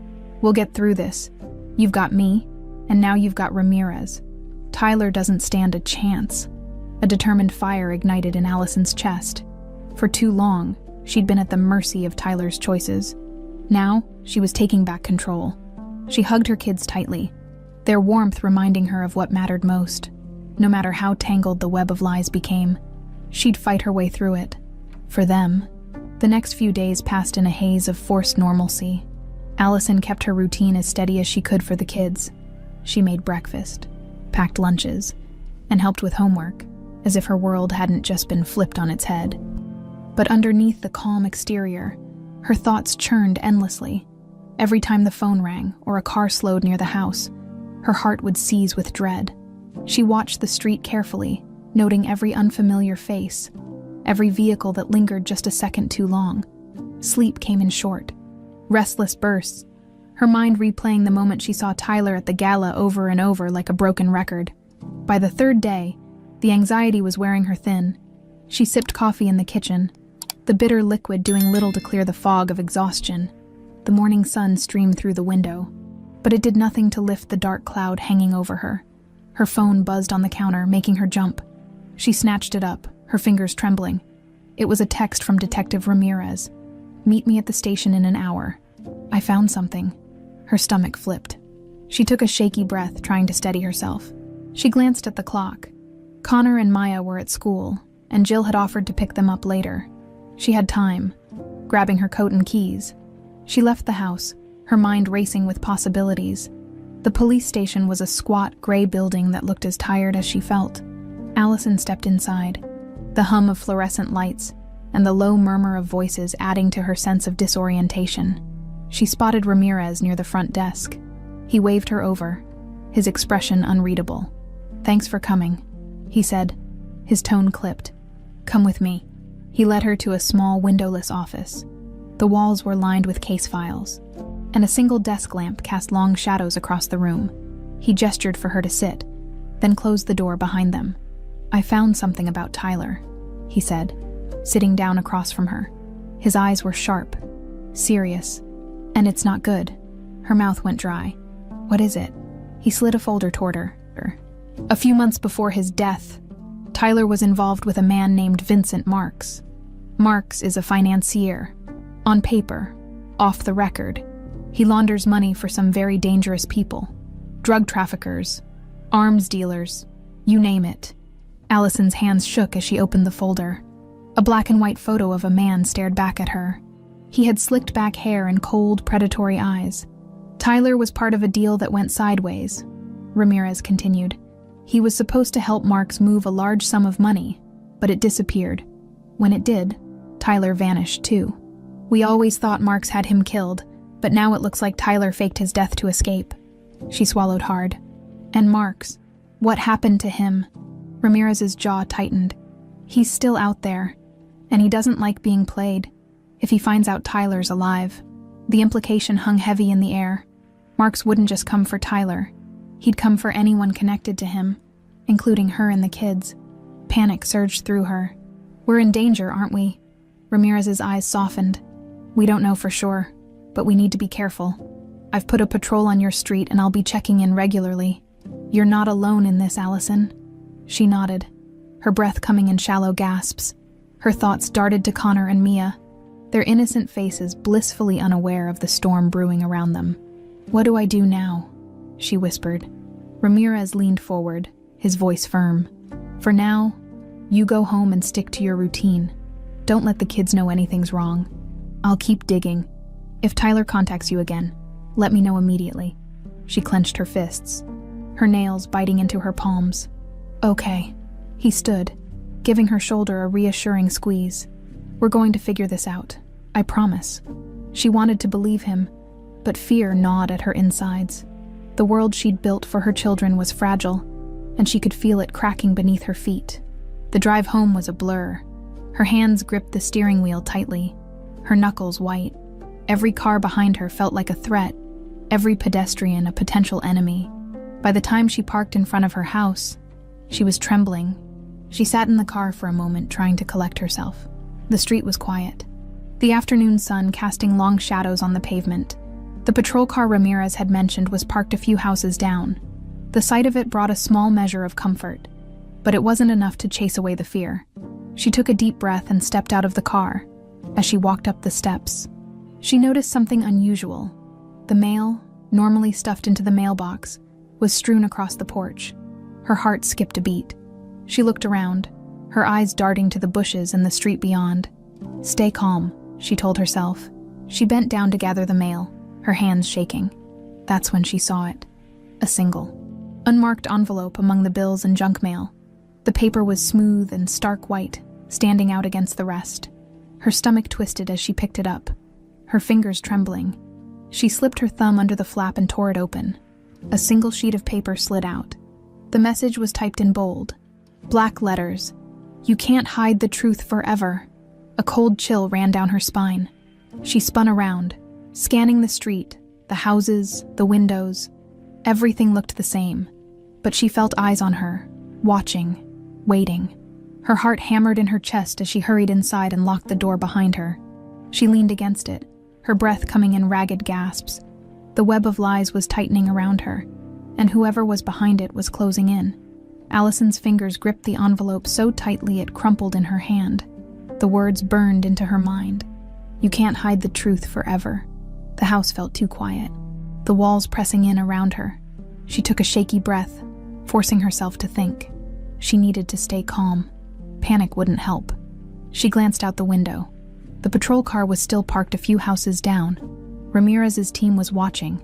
"We'll get through this. You've got me, and now you've got Ramirez. Tyler doesn't stand a chance." A determined fire ignited in Allison's chest. For too long, she'd been at the mercy of Tyler's choices. Now, she was taking back control. She hugged her kids tightly, their warmth reminding her of what mattered most. No matter how tangled the web of lies became, she'd fight her way through it. For them, the next few days passed in a haze of forced normalcy. Allison kept her routine as steady as she could for the kids. She made breakfast, packed lunches, and helped with homework, as if her world hadn't just been flipped on its head. But underneath the calm exterior, her thoughts churned endlessly. Every time the phone rang or a car slowed near the house, her heart would seize with dread. She watched the street carefully, noting every unfamiliar face, every vehicle that lingered just a second too long. Sleep came in short, restless bursts, her mind replaying the moment she saw Tyler at the gala over and over like a broken record. By the third day, the anxiety was wearing her thin. She sipped coffee in the kitchen, the bitter liquid doing little to clear the fog of exhaustion. The morning sun streamed through the window, but it did nothing to lift the dark cloud hanging over her. Her phone buzzed on the counter, making her jump. She snatched it up, her fingers trembling. It was a text from Detective Ramirez. "Meet me at the station in an hour. I found something." Her stomach flipped. She took a shaky breath, trying to steady herself. She glanced at the clock. Connor and Maya were at school, and Jill had offered to pick them up later. She had time. Grabbing her coat and keys, she left the house, her mind racing with possibilities. The police station was a squat, gray building that looked as tired as she felt. Allison stepped inside, the hum of fluorescent lights and the low murmur of voices adding to her sense of disorientation. She spotted Ramirez near the front desk. He waved her over, his expression unreadable. "Thanks for coming," he said, his tone clipped. "Come with me." He led her to a small windowless office. The walls were lined with case files, and a single desk lamp cast long shadows across the room. He gestured for her to sit, then closed the door behind them. "I found something about Tyler," he said, sitting down across from her. His eyes were sharp, serious, and "it's not good." Her mouth went dry. What is it? He slid a folder toward her. A few months before his death, Tyler was involved with a man named Vincent Marks. Marks is a financier. On paper, off the record, he launders money for some very dangerous people. Drug traffickers, arms dealers, you name it. Allison's hands shook as she opened the folder. A black and white photo of a man stared back at her. He had slicked back hair and cold, predatory eyes. Tyler was part of a deal that went sideways, Ramirez continued. He was supposed to help Marks move a large sum of money, but it disappeared. When it did, Tyler vanished too. We always thought Marks had him killed, but now it looks like Tyler faked his death to escape. She swallowed hard. And Marks, what happened to him? Ramirez's jaw tightened. He's still out there, and he doesn't like being played. If he finds out Tyler's alive, the implication hung heavy in the air. Marks wouldn't just come for Tyler. He'd come for anyone connected to him, including her and the kids. Panic surged through her. We're in danger, aren't we? Ramirez's eyes softened. We don't know for sure, but we need to be careful. I've put a patrol on your street and I'll be checking in regularly. You're not alone in this, Allison. She nodded, her breath coming in shallow gasps. Her thoughts darted to Connor and Mia, their innocent faces blissfully unaware of the storm brewing around them. What do I do now? She whispered. Ramirez leaned forward, his voice firm. For now, you go home and stick to your routine. Don't let the kids know anything's wrong. I'll keep digging. If Tyler contacts you again, let me know immediately. She clenched her fists, her nails biting into her palms. Okay. He stood, giving her shoulder a reassuring squeeze. We're going to figure this out. I promise. She wanted to believe him, but fear gnawed at her insides. The world she'd built for her children was fragile, and she could feel it cracking beneath her feet. The drive home was a blur. Her hands gripped the steering wheel tightly, her knuckles white. Every car behind her felt like a threat, every pedestrian a potential enemy. By the time she parked in front of her house, she was trembling. She sat in the car for a moment, trying to collect herself. The street was quiet, the afternoon sun casting long shadows on the pavement. The patrol car Ramirez had mentioned was parked a few houses down. The sight of it brought a small measure of comfort, but it wasn't enough to chase away the fear. She took a deep breath and stepped out of the car. As she walked up the steps, she noticed something unusual. The mail, normally stuffed into the mailbox, was strewn across the porch. Her heart skipped a beat. She looked around, her eyes darting to the bushes and the street beyond. Stay calm, she told herself. She bent down to gather the mail, her hands shaking. That's when she saw it. A single, unmarked envelope among the bills and junk mail. The paper was smooth and stark white, standing out against the rest. Her stomach twisted as she picked it up, her fingers trembling. She slipped her thumb under the flap and tore it open. A single sheet of paper slid out. The message was typed in bold. Black letters. You can't hide the truth forever. A cold chill ran down her spine. She spun around, scanning the street, the houses, the windows. Everything looked the same, but she felt eyes on her, watching, waiting. Her heart hammered in her chest as she hurried inside and locked the door behind her. She leaned against it, her breath coming in ragged gasps. The web of lies was tightening around her, and whoever was behind it was closing in. Allison's fingers gripped the envelope so tightly it crumpled in her hand. The words burned into her mind. You can't hide the truth forever. The house felt too quiet, the walls pressing in around her. She took a shaky breath, forcing herself to think. She needed to stay calm. Panic wouldn't help. She glanced out the window. The patrol car was still parked a few houses down. Ramirez's team was watching,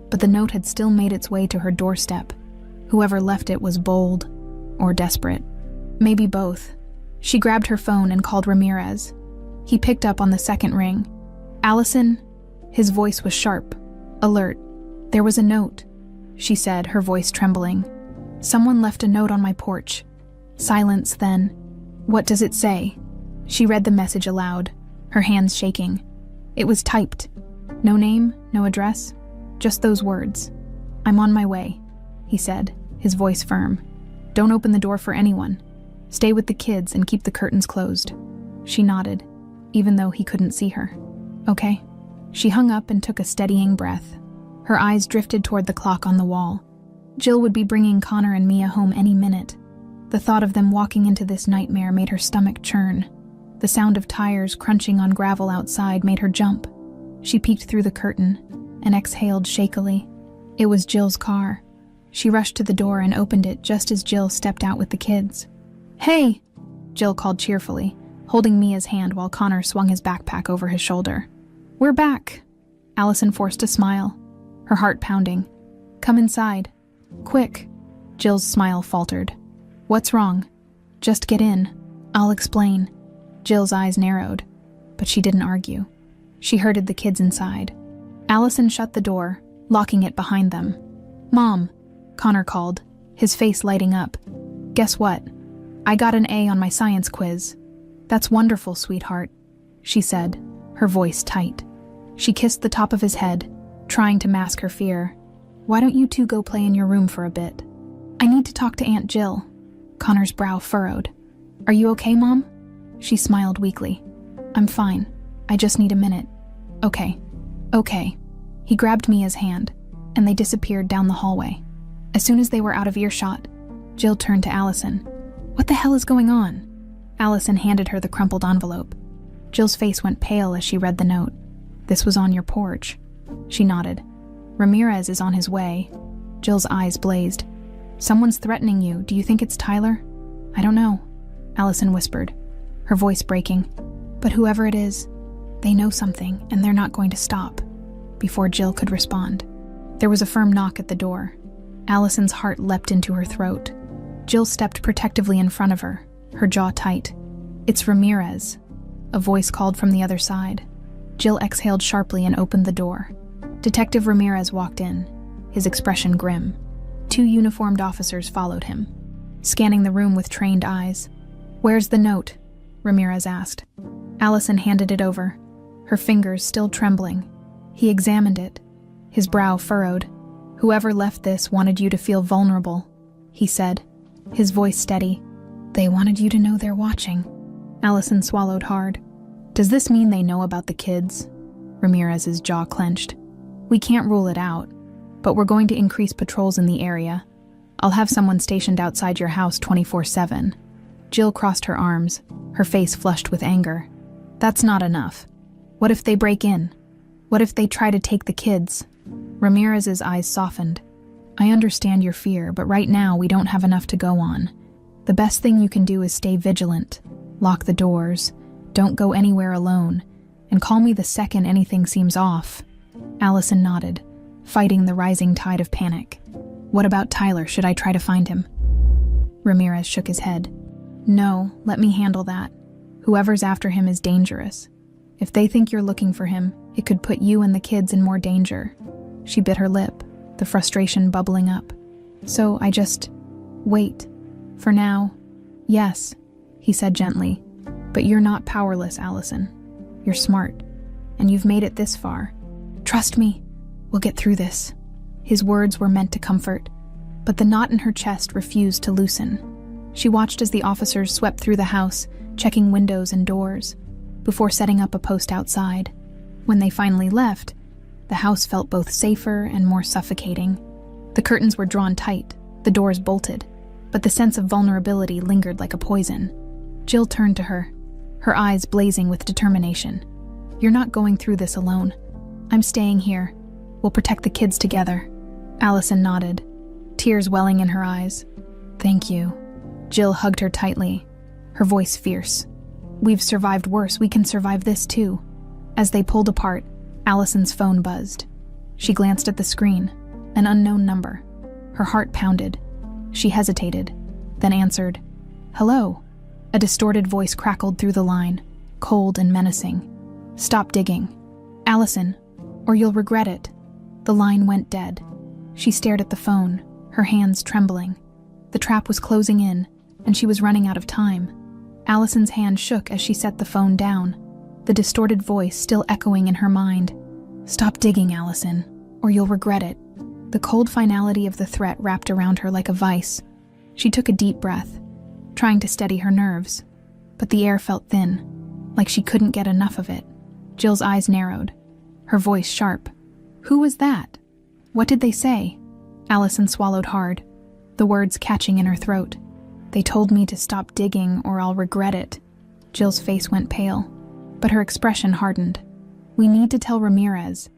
but the note had still made its way to her doorstep. Whoever left it was bold or desperate. Maybe both. She grabbed her phone and called Ramirez. He picked up on the second ring. Allison? His voice was sharp, alert. There was a note, she said, her voice trembling. Someone left a note on my porch. Silence then. What does it say? She read the message aloud, her hands shaking. It was typed. No name, no address, just those words. I'm on my way, he said, his voice firm. Don't open the door for anyone. Stay with the kids and keep the curtains closed. She nodded, even though he couldn't see her. Okay. She hung up and took a steadying breath. Her eyes drifted toward the clock on the wall. Jill would be bringing Connor and Mia home any minute. The thought of them walking into this nightmare made her stomach churn. The sound of tires crunching on gravel outside made her jump. She peeked through the curtain and exhaled shakily. It was Jill's car. She rushed to the door and opened it just as Jill stepped out with the kids. "Hey!" Jill called cheerfully, holding Mia's hand while Connor swung his backpack over his shoulder. "We're back." Allison forced a smile, her heart pounding. "Come inside. Quick." Jill's smile faltered. "What's wrong?" "Just get in. I'll explain." Jill's eyes narrowed, but she didn't argue. She herded the kids inside. Allison shut the door, locking it behind them. "Mom," Connor called, his face lighting up. "Guess what? I got an A on my science quiz." "That's wonderful, sweetheart," she said, her voice tight. She kissed the top of his head, trying to mask her fear. "Why don't you two go play in your room for a bit?" "I need to talk to Aunt Jill." Connor's brow furrowed. "Are you okay, Mom?" She smiled weakly. "I'm fine. I just need a minute." Okay. He grabbed Mia's hand, and they disappeared down the hallway. As soon as they were out of earshot, Jill turned to Allison. "What the hell is going on?" Allison handed her the crumpled envelope. Jill's face went pale as she read the note. "This was on your porch." She nodded. "Ramirez is on his way." Jill's eyes blazed. "Someone's threatening you. Do you think it's Tyler?" "I don't know," Allison whispered, her voice breaking. "But whoever it is, they know something, and they're not going to stop." Before Jill could respond, there was a firm knock at the door. Allison's heart leapt into her throat. Jill stepped protectively in front of her, her jaw tight. "It's Ramirez," a voice called from the other side. Jill exhaled sharply and opened the door. Detective Ramirez walked in, his expression grim. 2 uniformed officers followed him, scanning the room with trained eyes. "Where's the note?" Ramirez asked. Allison handed it over, her fingers still trembling. He examined it, his brow furrowed. "Whoever left this wanted you to feel vulnerable," he said, his voice steady. "They wanted you to know they're watching." Allison swallowed hard. "Does this mean they know about the kids?" Ramirez's jaw clenched. "We can't rule it out, but we're going to increase patrols in the area. I'll have someone stationed outside your house 24/7. Jill crossed her arms, her face flushed with anger. "That's not enough. What if they break in? What if they try to take the kids?" Ramirez's eyes softened. "I understand your fear, but right now we don't have enough to go on. The best thing you can do is stay vigilant. Lock the doors, don't go anywhere alone, and call me the second anything seems off." Allison nodded, fighting the rising tide of panic. "What about Tyler? Should I try to find him?" Ramirez shook his head. "No, let me handle that. Whoever's after him is dangerous. If they think you're looking for him, it could put you and the kids in more danger." She bit her lip, the frustration bubbling up. "So I just wait. For now, yes," he said gently. "But you're not powerless, Allison. You're smart, and you've made it this far. Trust me, we'll get through this." His words were meant to comfort, but the knot in her chest refused to loosen. She watched as the officers swept through the house, checking windows and doors, before setting up a post outside. When they finally left, the house felt both safer and more suffocating. The curtains were drawn tight, the doors bolted, but the sense of vulnerability lingered like a poison. Jill turned to her, her eyes blazing with determination. "You're not going through this alone. I'm staying here. We'll protect the kids together." Allison nodded, tears welling in her eyes. "Thank you." Jill hugged her tightly, her voice fierce. "We've survived worse. We can survive this too." As they pulled apart, Allison's phone buzzed. She glanced at the screen, an unknown number. Her heart pounded. She hesitated, then answered. "Hello." A distorted voice crackled through the line, cold and menacing. "Stop digging, Allison, or you'll regret it." The line went dead. She stared at the phone, her hands trembling. The trap was closing in, and she was running out of time. Allison's hand shook as she set the phone down, the distorted voice still echoing in her mind. "Stop digging, Allison, or you'll regret it." The cold finality of the threat wrapped around her like a vice. She took a deep breath, trying to steady her nerves, but the air felt thin, like she couldn't get enough of it. Jill's eyes narrowed, her voice sharp. "Who was that?" What did they say? Allison swallowed hard, the words catching in her throat. They told me to stop digging or I'll regret it. Jill's face went pale, but her expression hardened. We need to tell Ramirez.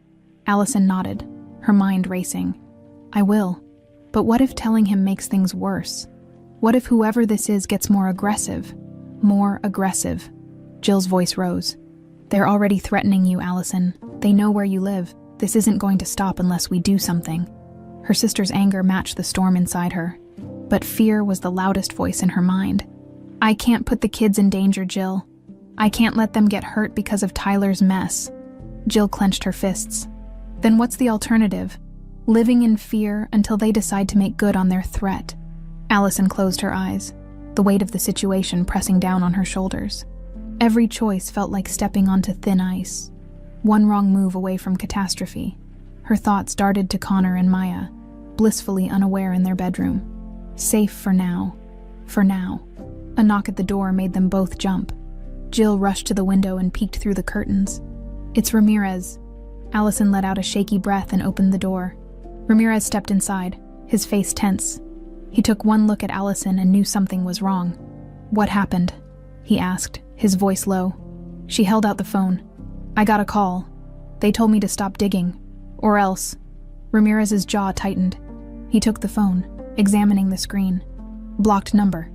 Allison nodded, her mind racing. I will. But what if telling him makes things worse? What if whoever this is gets more aggressive? More aggressive. Jill's voice rose. They're already threatening you, Allison. They know where you live. This isn't going to stop unless we do something. Her sister's anger matched the storm inside her, but fear was the loudest voice in her mind. I can't put the kids in danger, Jill. I can't let them get hurt because of Tyler's mess. Jill clenched her fists. Then what's the alternative? Living in fear until they decide to make good on their threat. Allison closed her eyes, the weight of the situation pressing down on her shoulders. Every choice felt like stepping onto thin ice. One wrong move away from catastrophe. Her thoughts darted to Connor and Maya, blissfully unaware in their bedroom. Safe for now. For now. A knock at the door made them both jump. Jill rushed to the window and peeked through the curtains. It's Ramirez. Allison let out a shaky breath and opened the door. Ramirez stepped inside, his face tense. He took one look at Allison and knew something was wrong. What happened? He asked, his voice low. She held out the phone. I got a call. They told me to stop digging. Or else. Ramirez's jaw tightened. He took the phone, examining the screen. Blocked number.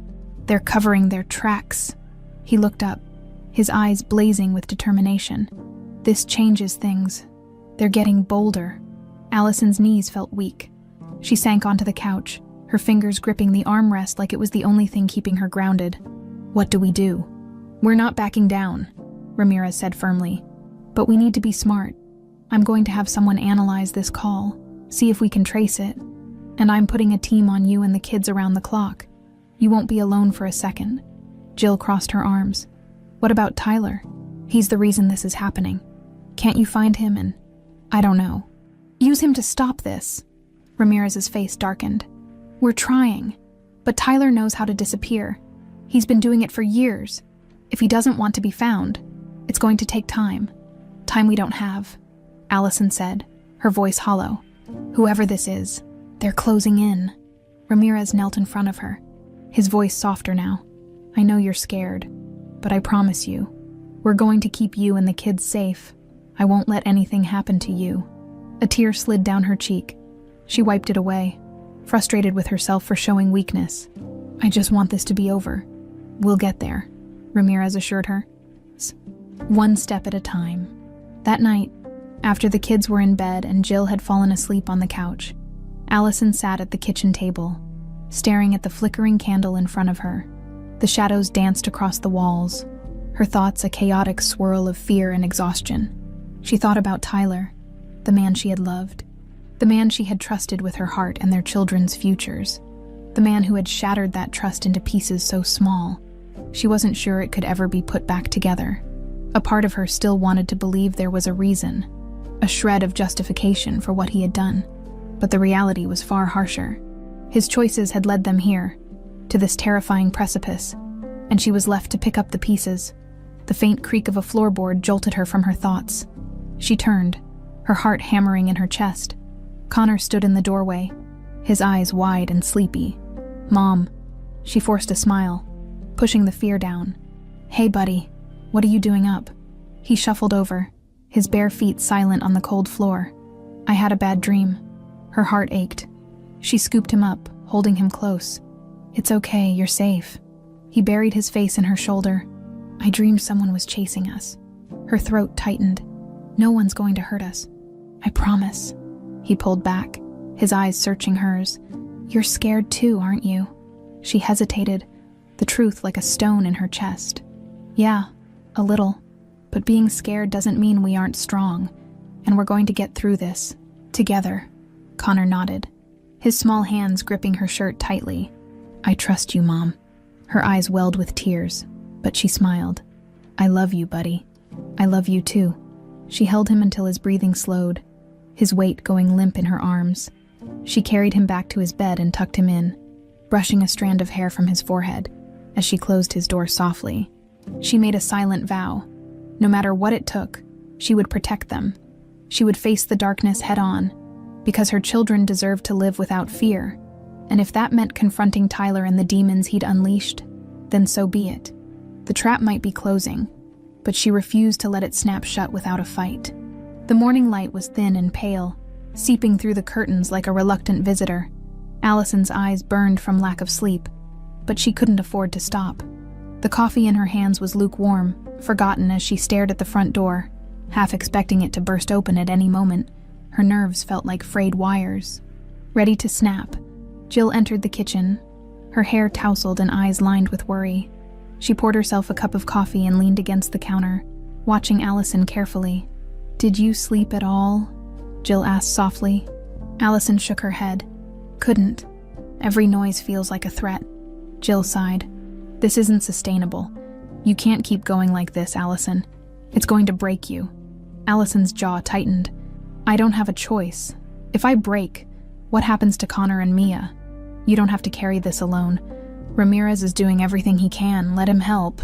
They're covering their tracks. He looked up, his eyes blazing with determination. This changes things. They're getting bolder. Allison's knees felt weak. She sank onto the couch, her fingers gripping the armrest like it was the only thing keeping her grounded. What do we do? We're not backing down, Ramirez said firmly. But we need to be smart. I'm going to have someone analyze this call, see if we can trace it. And I'm putting a team on you and the kids around the clock. You won't be alone for a second. Jill crossed her arms. What about Tyler? He's the reason this is happening. Can't you find him and... I don't know. Use him to stop this. Ramirez's face darkened. We're trying. But Tyler knows how to disappear. He's been doing it for years. If he doesn't want to be found, it's going to take time. Time we don't have, Allison said, her voice hollow. Whoever this is, they're closing in. Ramirez knelt in front of her, his voice softer now. I know you're scared, but I promise you, we're going to keep you and the kids safe. I won't let anything happen to you. A tear slid down her cheek. She wiped it away, frustrated with herself for showing weakness. I just want this to be over. We'll get there, Ramirez assured her. One step at a time. That night, after the kids were in bed and Jill had fallen asleep on the couch, Allison sat at the kitchen table, staring at the flickering candle in front of her. The shadows danced across the walls, her thoughts a chaotic swirl of fear and exhaustion. She thought about Tyler, the man she had loved, the man she had trusted with her heart and their children's futures, the man who had shattered that trust into pieces so small, she wasn't sure it could ever be put back together. A part of her still wanted to believe there was a reason, a shred of justification for what he had done, but the reality was far harsher. His choices had led them here, to this terrifying precipice, and she was left to pick up the pieces. The faint creak of a floorboard jolted her from her thoughts. She turned, her heart hammering in her chest. Connor stood in the doorway, his eyes wide and sleepy. Mom. She forced a smile, pushing the fear down. Hey, buddy. What are you doing up? He shuffled over, his bare feet silent on the cold floor. I had a bad dream. Her heart ached. She scooped him up, holding him close. It's okay, you're safe. He buried his face in her shoulder. I dreamed someone was chasing us. Her throat tightened. No one's going to hurt us. I promise. He pulled back, his eyes searching hers. You're scared too, aren't you? She hesitated, the truth like a stone in her chest. Yeah. A little, but being scared doesn't mean we aren't strong, and we're going to get through this, together. Connor nodded, his small hands gripping her shirt tightly. I trust you, Mom. Her eyes welled with tears, but she smiled. I love you, buddy. I love you too. She held him until his breathing slowed, his weight going limp in her arms. She carried him back to his bed and tucked him in, brushing a strand of hair from his forehead as she closed his door softly. She made a silent vow. No matter what it took, she would protect them. She would face the darkness head on, because her children deserved to live without fear, and if that meant confronting Tyler and the demons he'd unleashed, then so be it. The trap might be closing, but she refused to let it snap shut without a fight. The morning light was thin and pale, seeping through the curtains like a reluctant visitor. Allison's eyes burned from lack of sleep, but she couldn't afford to stop. The coffee in her hands was lukewarm, forgotten as she stared at the front door, half expecting it to burst open at any moment. Her nerves felt like frayed wires. Ready to snap, Jill entered the kitchen, her hair tousled and eyes lined with worry. She poured herself a cup of coffee and leaned against the counter, watching Allison carefully. "Did you sleep at all?" Jill asked softly. Allison shook her head. "Couldn't. Every noise feels like a threat." Jill sighed. "This isn't sustainable. You can't keep going like this, Allison. It's going to break you." Allison's jaw tightened. "I don't have a choice. If I break, what happens to Connor and Mia? You don't have to carry this alone. Ramirez is doing everything he can. Let him help."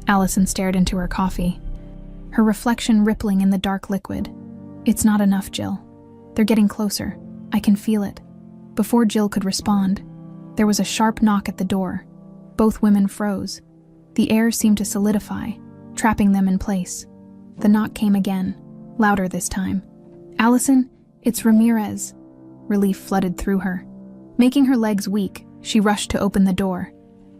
Allison stared into her coffee, her reflection rippling in the dark liquid. "It's not enough, Jill. They're getting closer. I can feel it." Before Jill could respond, there was a sharp knock at the door. Both women froze. The air seemed to solidify, trapping them in place. The knock came again, louder this time. "Allison, it's Ramirez." Relief flooded through her. Making her legs weak, she rushed to open the door.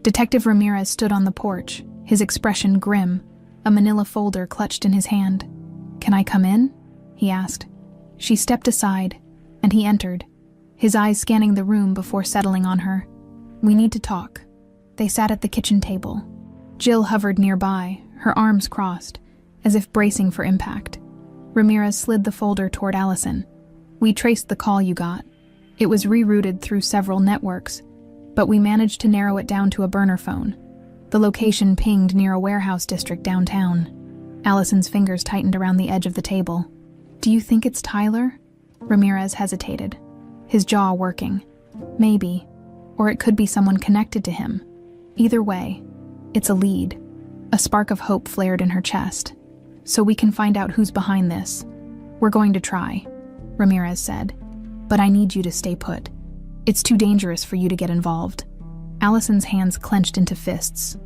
Detective Ramirez stood on the porch, his expression grim, a manila folder clutched in his hand. "Can I come in?" he asked. She stepped aside, and he entered, his eyes scanning the room before settling on her. "We need to talk." They sat at the kitchen table. Jill hovered nearby, her arms crossed, as if bracing for impact. Ramirez slid the folder toward Allison. "We traced the call you got. It was rerouted through several networks, but we managed to narrow it down to a burner phone. The location pinged near a warehouse district downtown." Allison's fingers tightened around the edge of the table. "Do you think it's Tyler?" Ramirez hesitated, his jaw working. "Maybe, or it could be someone connected to him. Either way, it's a lead." A spark of hope flared in her chest. "So we can find out who's behind this." "We're going to try," Ramirez said, "but I need you to stay put. It's too dangerous for you to get involved." Allison's hands clenched into fists.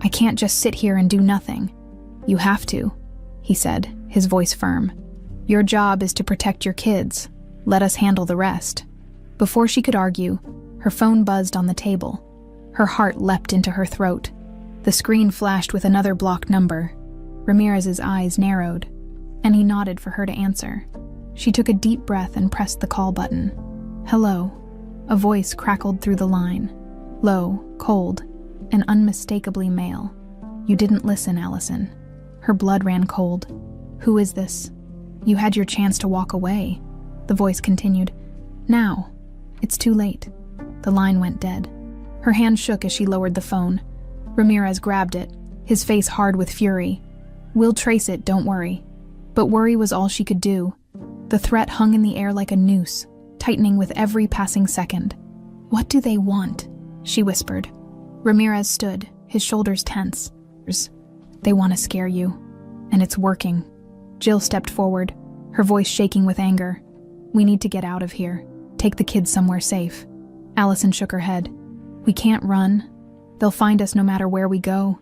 "I can't just sit here and do nothing." "You have to," he said, his voice firm. "Your job is to protect your kids. Let us handle the rest." Before she could argue, her phone buzzed on the table. Her heart leapt into her throat. The screen flashed with another blocked number. Ramirez's eyes narrowed, and he nodded for her to answer. She took a deep breath and pressed the call button. "Hello." A voice crackled through the line. Low, cold, and unmistakably male. "You didn't listen, Allison." Her blood ran cold. "Who is this?" "You had your chance to walk away," the voice continued. "Now. It's too late." The line went dead. Her hand shook as she lowered the phone. Ramirez grabbed it, his face hard with fury. "We'll trace it, don't worry." But worry was all she could do. The threat hung in the air like a noose, tightening with every passing second. "What do they want?" she whispered. Ramirez stood, his shoulders tense. "They want to scare you, and it's working." Jill stepped forward, her voice shaking with anger. "We need to get out of here. Take the kids somewhere safe." Allison shook her head. "We can't run. They'll find us no matter where we go.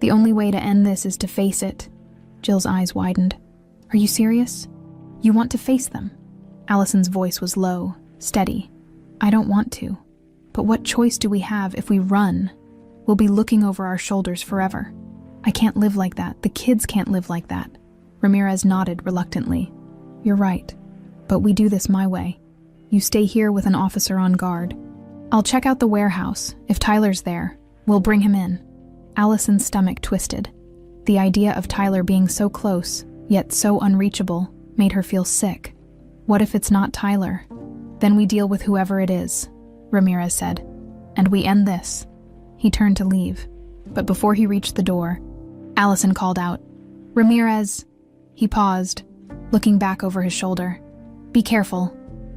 The only way to end this is to face it." Jill's eyes widened. "Are you serious? You want to face them?" Allison's voice was low, steady. "I don't want to. But what choice do we have if we run? We'll be looking over our shoulders forever. I can't live like that. The kids can't live like that." Ramirez nodded reluctantly. "You're right. But we do this my way. You stay here with an officer on guard. I'll check out the warehouse. If Tyler's there, we'll bring him in." Allison's stomach twisted. The idea of Tyler being so close, yet so unreachable, made her feel sick. "What if it's not Tyler? Then we deal with whoever it is," Ramirez said. "And we end this." He turned to leave, but before he reached the door, Allison called out, "Ramirez!" He paused, looking back over his shoulder. "Be careful,"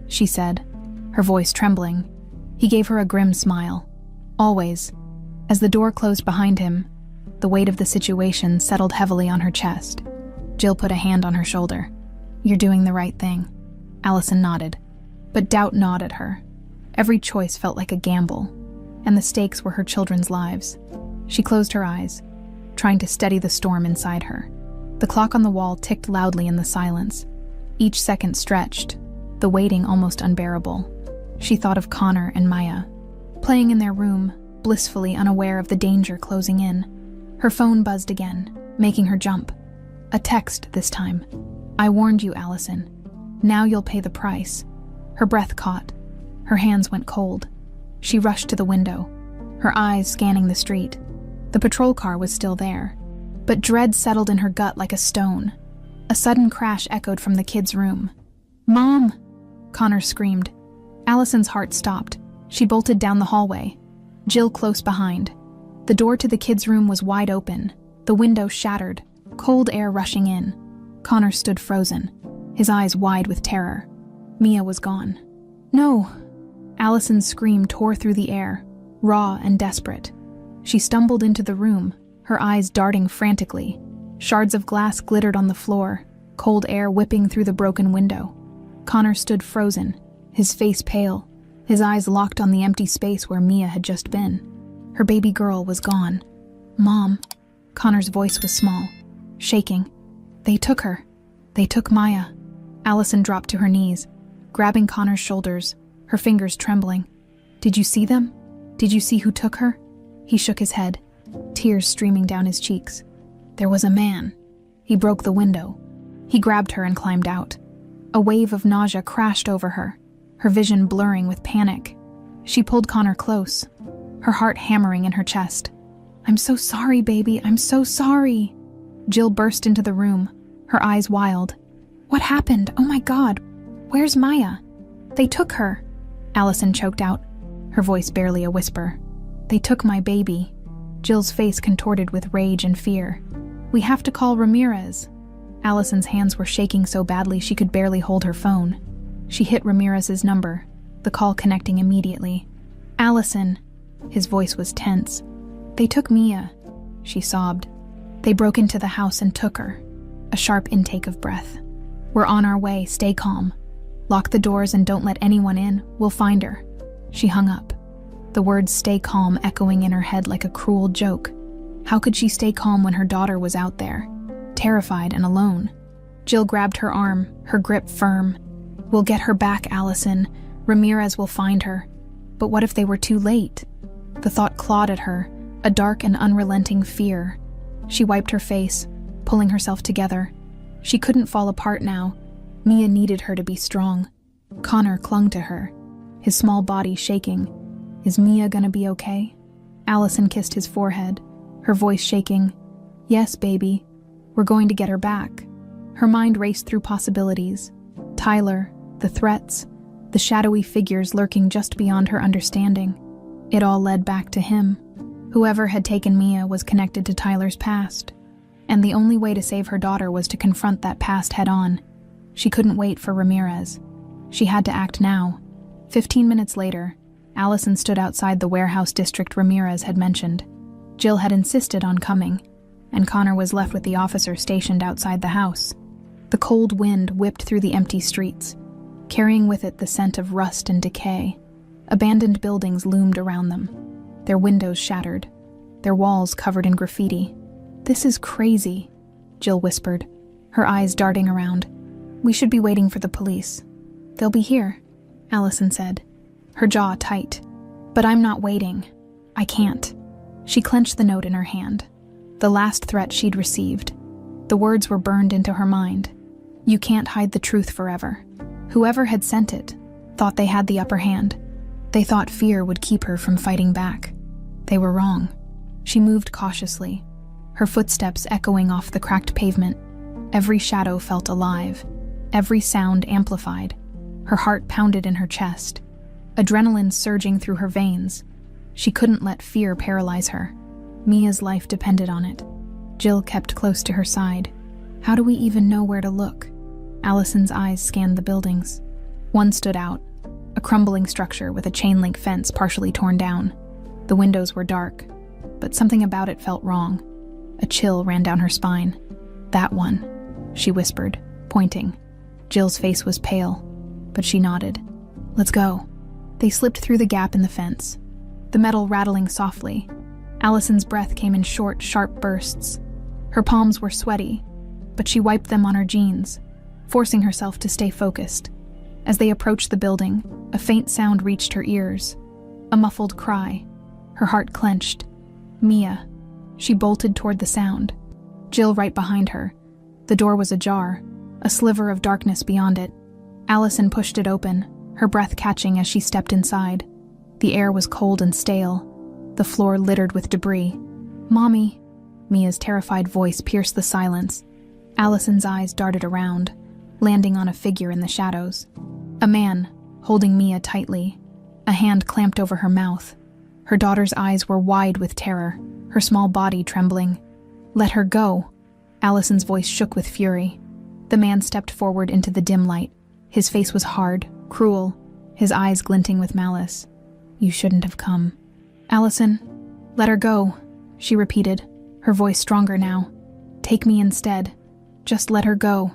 she said, her voice trembling. He gave her a grim smile. "Always." As the door closed behind him, the weight of the situation settled heavily on her chest. Jill put a hand on her shoulder. "You're doing the right thing." Allison nodded, but doubt gnawed at her. Every choice felt like a gamble, and the stakes were her children's lives. She closed her eyes, trying to steady the storm inside her. The clock on the wall ticked loudly in the silence. Each second stretched, the waiting almost unbearable. She thought of Connor and Maya, playing in their room, blissfully unaware of the danger closing in. Her phone buzzed again, making her jump. A text this time. "I warned you, Allison. Now you'll pay the price." Her breath caught. Her hands went cold. She rushed to the window, her eyes scanning the street. The patrol car was still there, but dread settled in her gut like a stone. A sudden crash echoed from the kids' room. "Mom!" Connor screamed. Allison's heart stopped. She bolted down the hallway, Jill close behind. The door to the kids' room was wide open, the window shattered, cold air rushing in. Connor stood frozen, his eyes wide with terror. Mia was gone. "No!" Allison's scream tore through the air, raw and desperate. She stumbled into the room, her eyes darting frantically. Shards of glass glittered on the floor, cold air whipping through the broken window. Connor stood frozen, his face pale, his eyes locked on the empty space where Mia had just been. Her baby girl was gone. "Mom." Connor's voice was small, shaking. "They took her. They took Maya." Allison dropped to her knees, grabbing Connor's shoulders, her fingers trembling. "Did you see them? Did you see who took her?" He shook his head, tears streaming down his cheeks. "There was a man. He broke the window." He grabbed her and climbed out. A wave of nausea crashed over her, her vision blurring with panic. She pulled Connor close, her heart hammering in her chest. "I'm so sorry, baby. I'm so sorry." Jill burst into the room, her eyes wild. "What happened? Oh my God. Where's Maya?" "They took her." Allison choked out, her voice barely a whisper. "They took my baby." Jill's face contorted with rage and fear. "We have to call Ramirez." Allison's hands were shaking so badly she could barely hold her phone. She hit Ramirez's number, the call connecting immediately. "Allison." His voice was tense. "They took Mia," she sobbed. "They broke into the house and took her." A sharp intake of breath. "We're on our way. Stay calm. Lock the doors and don't let anyone in. We'll find her." She hung up, the words "stay calm" echoing in her head like a cruel joke. How could she stay calm when her daughter was out there, terrified and alone? Jill grabbed her arm, her grip firm. "We'll get her back, Allison. Ramirez will find her." But what if they were too late? The thought clawed at her, a dark and unrelenting fear. She wiped her face, pulling herself together. She couldn't fall apart now. Mia needed her to be strong. Connor clung to her, his small body shaking. "Is Mia gonna be okay?" Allison kissed his forehead, her voice shaking. "Yes, baby. We're going to get her back." Her mind raced through possibilities. Tyler, the threats, the shadowy figures lurking just beyond her understanding. It all led back to him. Whoever had taken Mia was connected to Tyler's past, and the only way to save her daughter was to confront that past head-on. She couldn't wait for Ramirez. She had to act now. 15 minutes later, Allison stood outside the warehouse district Ramirez had mentioned. Jill had insisted on coming, and Connor was left with the officer stationed outside the house. The cold wind whipped through the empty streets, carrying with it the scent of rust and decay. Abandoned buildings loomed around them, their windows shattered, their walls covered in graffiti. "This is crazy," Jill whispered, her eyes darting around. "We should be waiting for the police." "They'll be here," Allison said, her jaw tight. "But I'm not waiting. I can't." She clenched the note in her hand, the last threat she'd received. The words were burned into her mind. "You can't hide the truth forever." Whoever had sent it thought they had the upper hand. They thought fear would keep her from fighting back. They were wrong. She moved cautiously, her footsteps echoing off the cracked pavement. Every shadow felt alive, every sound amplified. Her heart pounded in her chest, adrenaline surging through her veins. She couldn't let fear paralyze her. Mia's life depended on it. Jill kept close to her side. How do we even know where to look? Allison's eyes scanned the buildings. One stood out, a crumbling structure with a chain-link fence partially torn down. The windows were dark, but something about it felt wrong. A chill ran down her spine. "That one," she whispered, pointing. Jill's face was pale. but she nodded. Let's go. They slipped through the gap in the fence, the metal rattling softly. Allison's breath came in short, sharp bursts. Her palms were sweaty, but she wiped them on her jeans, forcing herself to stay focused. As they approached the building, a faint sound reached her ears. A muffled cry. Her heart clenched. Mia. She bolted toward the sound. Jill right behind her. The door was ajar, a sliver of darkness beyond it. Allison pushed it open, her breath catching as she stepped inside. The air was cold and stale, the floor littered with debris. Mommy! Mia's terrified voice pierced the silence. Allison's eyes darted around, landing on a figure in the shadows. A man, holding Mia tightly, a hand clamped over her mouth. Her daughter's eyes were wide with terror, her small body trembling. Let her go. Allison's voice shook with fury. The man stepped forward into the dim light. His face was hard, cruel, his eyes glinting with malice. You shouldn't have come. Allison, let her go, she repeated, her voice stronger now. Take me instead. Just let her go.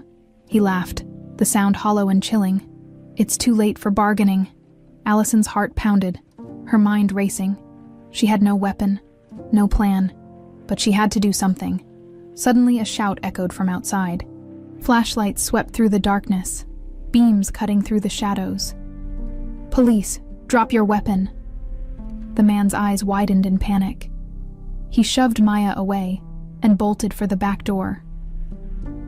He laughed, the sound hollow and chilling. It's too late for bargaining. Allison's heart pounded, her mind racing. She had no weapon, no plan, but she had to do something. Suddenly a shout echoed from outside. Flashlights swept through the darkness, beams cutting through the shadows. Police, drop your weapon. The man's eyes widened in panic. He shoved Maya away and bolted for the back door.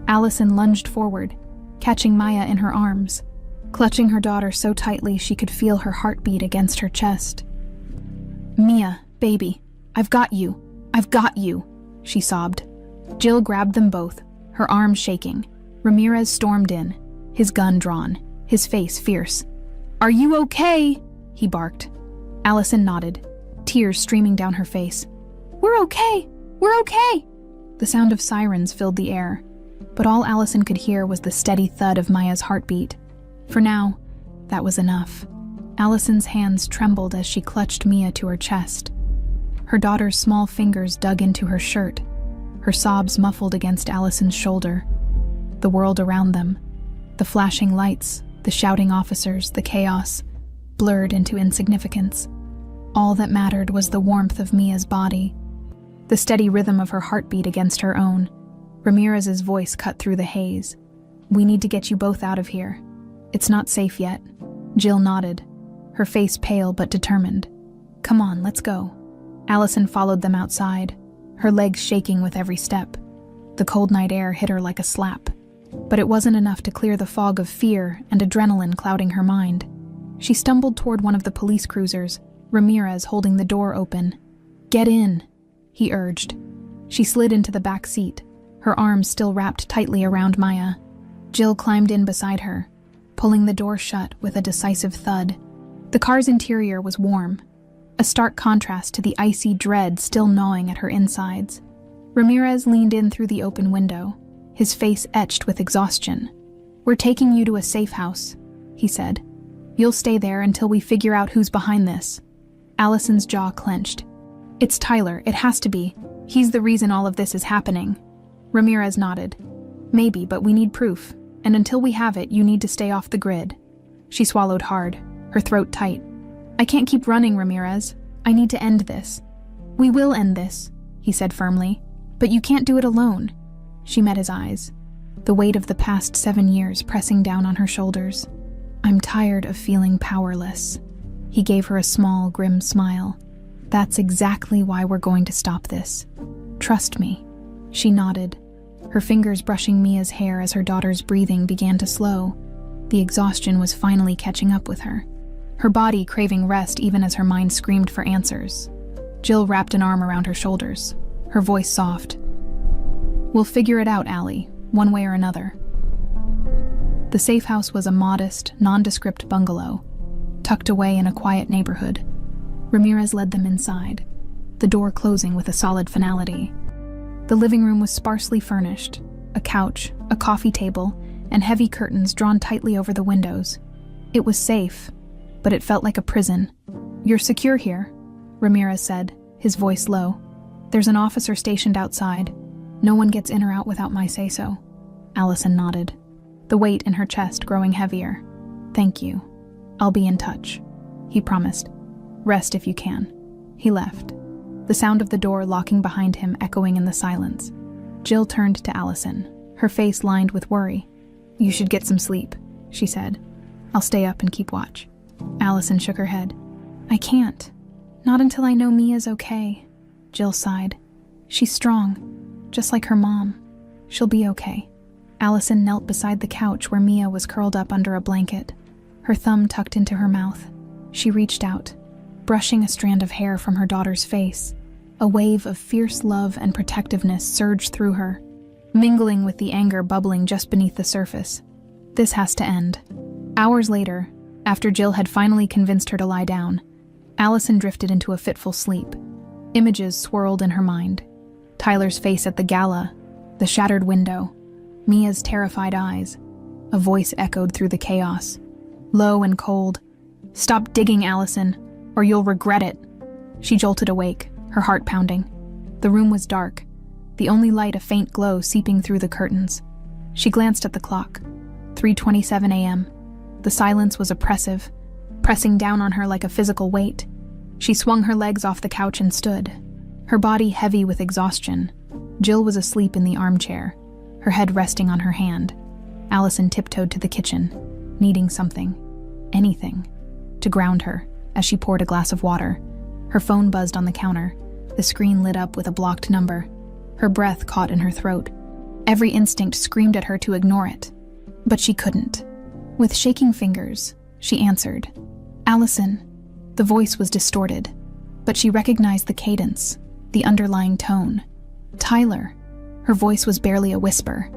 Allison lunged forward, catching Maya in her arms, clutching her daughter so tightly she could feel her heartbeat against her chest. Mia, baby, I've got you, she sobbed. Jill grabbed them both, her arms shaking. Ramirez stormed in, his gun drawn, his face fierce. Are you okay? He barked. Allison nodded, tears streaming down her face. We're okay! The sound of sirens filled the air, but all Allison could hear was the steady thud of Maya's heartbeat. For now, that was enough. Allison's hands trembled as she clutched Mia to her chest. Her daughter's small fingers dug into her shirt, her sobs muffled against Allison's shoulder. The world around them, the flashing lights, the shouting officers, the chaos, blurred into insignificance. All that mattered was the warmth of Mia's body, the steady rhythm of her heartbeat against her own. Ramirez's voice cut through the haze. We need to get you both out of here. It's not safe yet. Jill nodded, her face pale but determined. Come on, let's go. Allison followed them outside, her legs shaking with every step. The cold night air hit her like a slap, but it wasn't enough to clear the fog of fear and adrenaline clouding her mind. She stumbled toward one of the police cruisers, Ramirez holding the door open. Get in, he urged. She slid into the back seat, her arms still wrapped tightly around Maya. Jill climbed in beside her, pulling the door shut with a decisive thud. The car's interior was warm, a stark contrast to the icy dread still gnawing at her insides. Ramirez leaned in through the open window, his face etched with exhaustion. We're taking you to a safe house, he said. You'll stay there until we figure out who's behind this. Allison's jaw clenched. It's Tyler, it has to be. He's the reason all of this is happening. Ramirez nodded. Maybe, but we need proof, and until we have it, you need to stay off the grid. She swallowed hard, her throat tight. I can't keep running, Ramirez. I need to end this. We will end this, he said firmly, but you can't do it alone. She met his eyes, the weight of the past 7 years pressing down on her shoulders. I'm tired of feeling powerless. He gave her a small, grim smile. That's exactly why we're going to stop this. Trust me. She nodded, her fingers brushing Mia's hair as her daughter's breathing began to slow. The exhaustion was finally catching up with her, her body craving rest even as her mind screamed for answers. Jill wrapped an arm around her shoulders, her voice soft. We'll figure it out, Allie, one way or another. The safe house was a modest, nondescript bungalow, tucked away in a quiet neighborhood. Ramirez led them inside, the door closing with a solid finality. The living room was sparsely furnished, a couch, a coffee table, and heavy curtains drawn tightly over the windows. It was safe, but it felt like a prison. You're secure here, Ramirez said, his voice low. There's an officer stationed outside. No one gets in or out without my say-so. Allison nodded, the weight in her chest growing heavier. Thank you. I'll be in touch, he promised. Rest if you can. He left, the sound of the door locking behind him echoing in the silence. Jill turned to Allison, her face lined with worry. You should get some sleep, she said. I'll stay up and keep watch. Allison shook her head. I can't. Not until I know Mia's okay. Jill sighed. She's strong, just like her mom. She'll be okay. Allison knelt beside the couch where Mia was curled up under a blanket, her thumb tucked into her mouth. She reached out, brushing a strand of hair from her daughter's face. A wave of fierce love and protectiveness surged through her, mingling with the anger bubbling just beneath the surface. This has to end. Hours later, after Jill had finally convinced her to lie down, Allison drifted into a fitful sleep. Images swirled in her mind. Tyler's face at the gala, the shattered window, Mia's terrified eyes. A voice echoed through the chaos, low and cold. Stop digging, Allison, or you'll regret it. She jolted awake, her heart pounding. The room was dark, the only light a faint glow seeping through the curtains. She glanced at the clock. 3:27 a.m. The silence was oppressive, pressing down on her like a physical weight. She swung her legs off the couch and stood, her body heavy with exhaustion. Jill was asleep in the armchair, her head resting on her hand. Allison tiptoed to the kitchen, needing something, anything, to ground her as she poured a glass of water. Her phone buzzed on the counter, the screen lit up with a blocked number. Her breath caught in her throat. Every instinct screamed at her to ignore it, but she couldn't. With shaking fingers, she answered. Allison. The voice was distorted, but she recognized the cadence, the underlying tone. Tyler. Her voice was barely a whisper.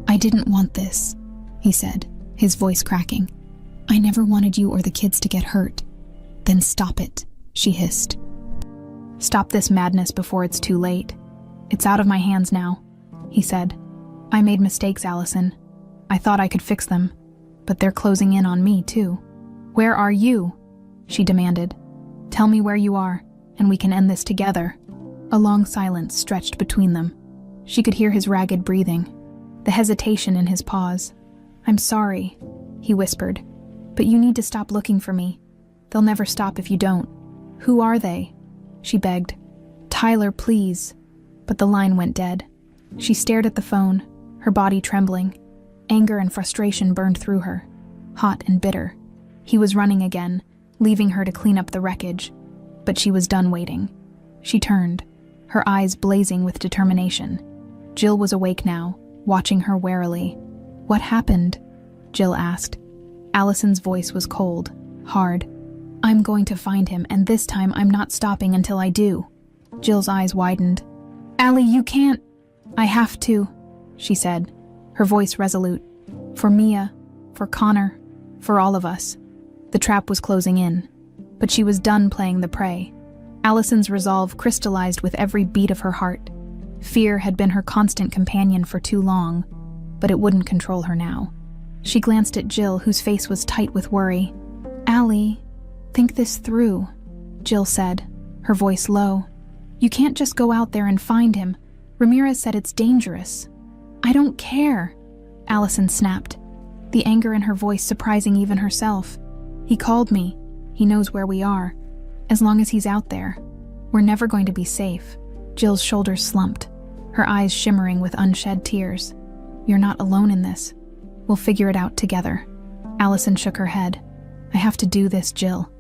I didn't want this, he said, his voice cracking. I never wanted you or the kids to get hurt. Then stop it, she hissed. Stop this madness before it's too late. It's out of my hands now, he said. I made mistakes, Allison. I thought I could fix them, but they're closing in on me, too. Where are you? She demanded. Tell me where you are, and we can end this together. A long silence stretched between them. She could hear his ragged breathing, the hesitation in his pause. I'm sorry, he whispered, but you need to stop looking for me. They'll never stop if you don't. Who are they? She begged. Tyler, please. But the line went dead. She stared at the phone, her body trembling. Anger and frustration burned through her, hot and bitter. He was running again, leaving her to clean up the wreckage. But she was done waiting. She turned, her eyes blazing with determination. Jill was awake now, watching her warily. What happened? Jill asked. Allison's voice was cold, hard. I'm going to find him, and this time I'm not stopping until I do. Jill's eyes widened. Allie, you can't. I have to, she said, her voice resolute. For Mia, for Connor, for all of us. The trap was closing in, but she was done playing the prey. Allison's resolve crystallized with every beat of her heart. Fear had been her constant companion for too long, but it wouldn't control her now. She glanced at Jill, whose face was tight with worry. Allie, think this through, Jill said, her voice low. You can't just go out there and find him. Ramirez said it's dangerous. I don't care, Allison snapped, the anger in her voice surprising even herself. He called me. He knows where we are. As long as he's out there, we're never going to be safe. Jill's shoulders slumped, her eyes shimmering with unshed tears. You're not alone in this. We'll figure it out together. Allison shook her head. I have to do this, Jill.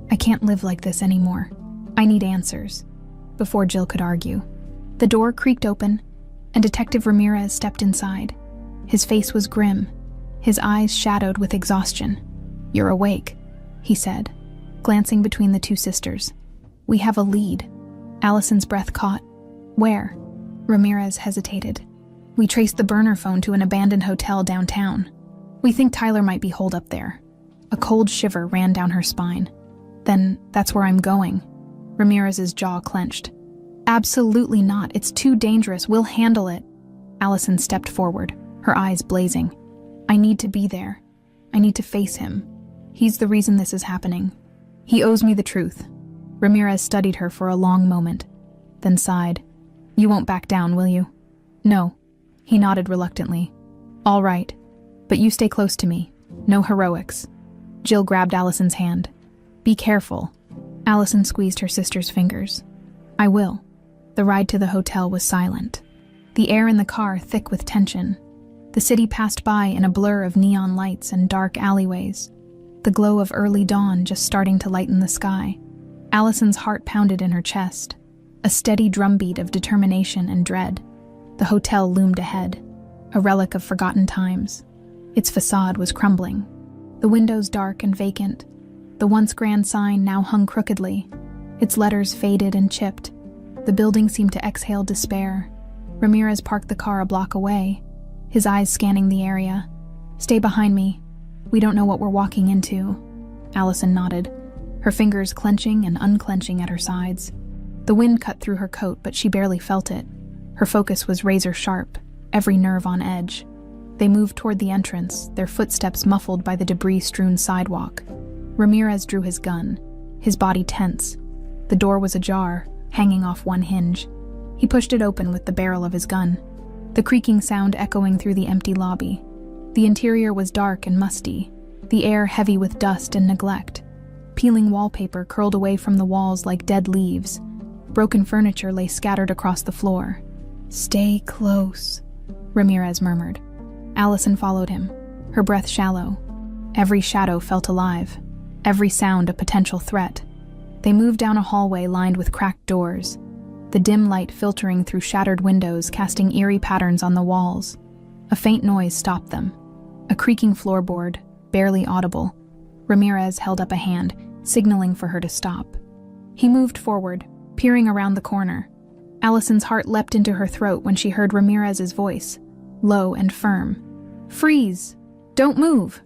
I can't live like this anymore. I need answers. Before Jill could argue, the door creaked open, and Detective Ramirez stepped inside. His face was grim, his eyes shadowed with exhaustion. You're awake, he said, glancing between the two sisters. We have a lead. Allison's breath caught. Where? Ramirez hesitated. We traced the burner phone to an abandoned hotel downtown. We think Tyler might be holed up there. A cold shiver ran down her spine. Then that's where I'm going. Ramirez's jaw clenched. Absolutely not. It's too dangerous. We'll handle it. Allison stepped forward, her eyes blazing. I need to be there. I need to face him. He's the reason this is happening. He owes me the truth. Ramirez studied her for a long moment, then sighed. You won't back down, will you? No. He nodded reluctantly. All right, but you stay close to me. No heroics. Jill grabbed Allison's hand. "Be careful." Allison squeezed her sister's fingers. "I will." The ride to the hotel was silent. The air in the car thick with tension. The city passed by in a blur of neon lights and dark alleyways, the glow of early dawn just starting to lighten the sky. Allison's heart pounded in her chest, a steady drumbeat of determination and dread. The hotel loomed ahead, a relic of forgotten times. Its facade was crumbling, the windows dark and vacant. The once grand sign now hung crookedly, its letters faded and chipped. The building seemed to exhale despair. Ramirez parked the car a block away, his eyes scanning the area. "Stay behind me. We don't know what we're walking into." Allison nodded, her fingers clenching and unclenching at her sides. The wind cut through her coat, but she barely felt it. Her focus was razor sharp, every nerve on edge. They moved toward the entrance, their footsteps muffled by the debris-strewn sidewalk. Ramirez drew his gun, his body tense. The door was ajar, hanging off one hinge. He pushed it open with the barrel of his gun, the creaking sound echoing through the empty lobby. The interior was dark and musty, the air heavy with dust and neglect. Peeling wallpaper curled away from the walls like dead leaves. Broken furniture lay scattered across the floor. "Stay close," Ramirez murmured. Allison followed him, her breath shallow. Every shadow felt alive, every sound a potential threat. They moved down a hallway lined with cracked doors, the dim light filtering through shattered windows, casting eerie patterns on the walls. A faint noise stopped them, a creaking floorboard, barely audible. Ramirez held up a hand, signaling for her to stop. He moved forward, peering around the corner. Allison's heart leapt into her throat when she heard Ramirez's voice, low and firm. "Freeze! Don't move!"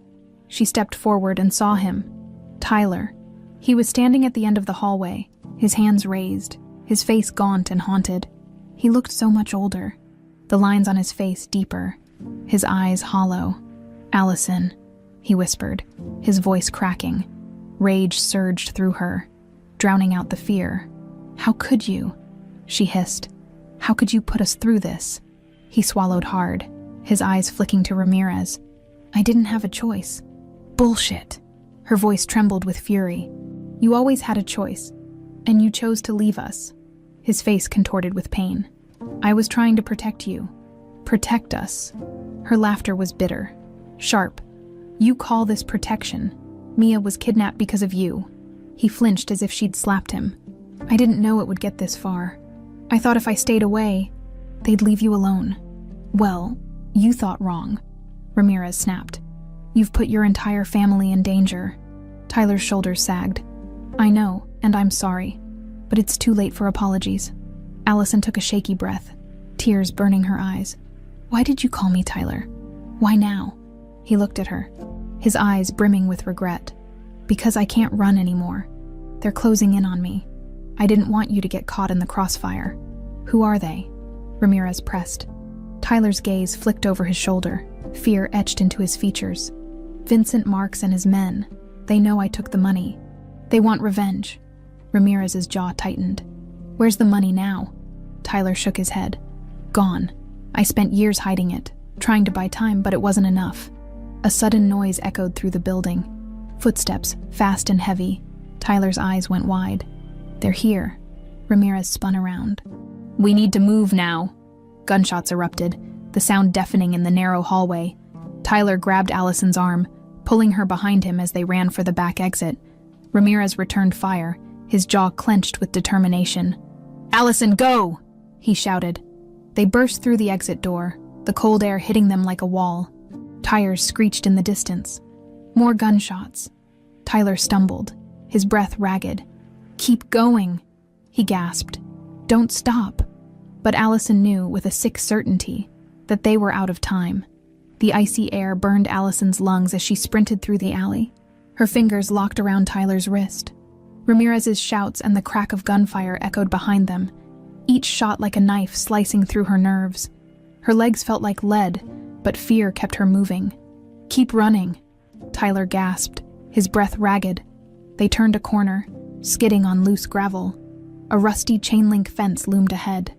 She stepped forward and saw him. Tyler. He was standing at the end of the hallway, his hands raised, his face gaunt and haunted. He looked so much older, the lines on his face deeper, his eyes hollow. "Allison," he whispered, his voice cracking. Rage surged through her, drowning out the fear. "How could you?" she hissed. "How could you put us through this?" He swallowed hard, his eyes flicking to Ramirez. "I didn't have a choice." "Bullshit." Her voice trembled with fury. "You always had a choice, and you chose to leave us." His face contorted with pain. "I was trying to protect you. Protect us." Her laughter was bitter, sharp. "You call this protection? Mia was kidnapped because of you." He flinched as if she'd slapped him. "I didn't know it would get this far. I thought if I stayed away, they'd leave you alone." "Well, you thought wrong," Ramirez snapped. "You've put your entire family in danger." Tyler's shoulders sagged. "I know, and I'm sorry, but it's too late for apologies." Allison took a shaky breath, tears burning her eyes. "Why did you call me Tyler? Why now?" He looked at her, his eyes brimming with regret. "Because I can't run anymore. They're closing in on me. I didn't want you to get caught in the crossfire." "Who are they?" Ramirez pressed. Tyler's gaze flicked over his shoulder, fear etched into his features. "Vincent Marks and his men. They know I took the money. They want revenge." Ramirez's jaw tightened. "Where's the money now?" Tyler shook his head. "Gone. I spent years hiding it, trying to buy time, but it wasn't enough." A sudden noise echoed through the building. Footsteps, fast and heavy. Tyler's eyes went wide. "They're here." Ramirez spun around. "We need to move now." Gunshots erupted, the sound deafening in the narrow hallway. Tyler grabbed Allison's arm, pulling her behind him as they ran for the back exit. Ramirez returned fire, his jaw clenched with determination. "Allison, go!" he shouted. They burst through the exit door, the cold air hitting them like a wall. Tires screeched in the distance. More gunshots. Tyler stumbled, his breath ragged. "Keep going," he gasped. "Don't stop." But Allison knew with a sick certainty that they were out of time. The icy air burned Allison's lungs as she sprinted through the alley, her fingers locked around Tyler's wrist. Ramirez's shouts and the crack of gunfire echoed behind them, each shot like a knife slicing through her nerves. Her legs felt like lead, but fear kept her moving. "Keep running," Tyler gasped, his breath ragged. They turned a corner, skidding on loose gravel. A rusty chain-link fence loomed ahead.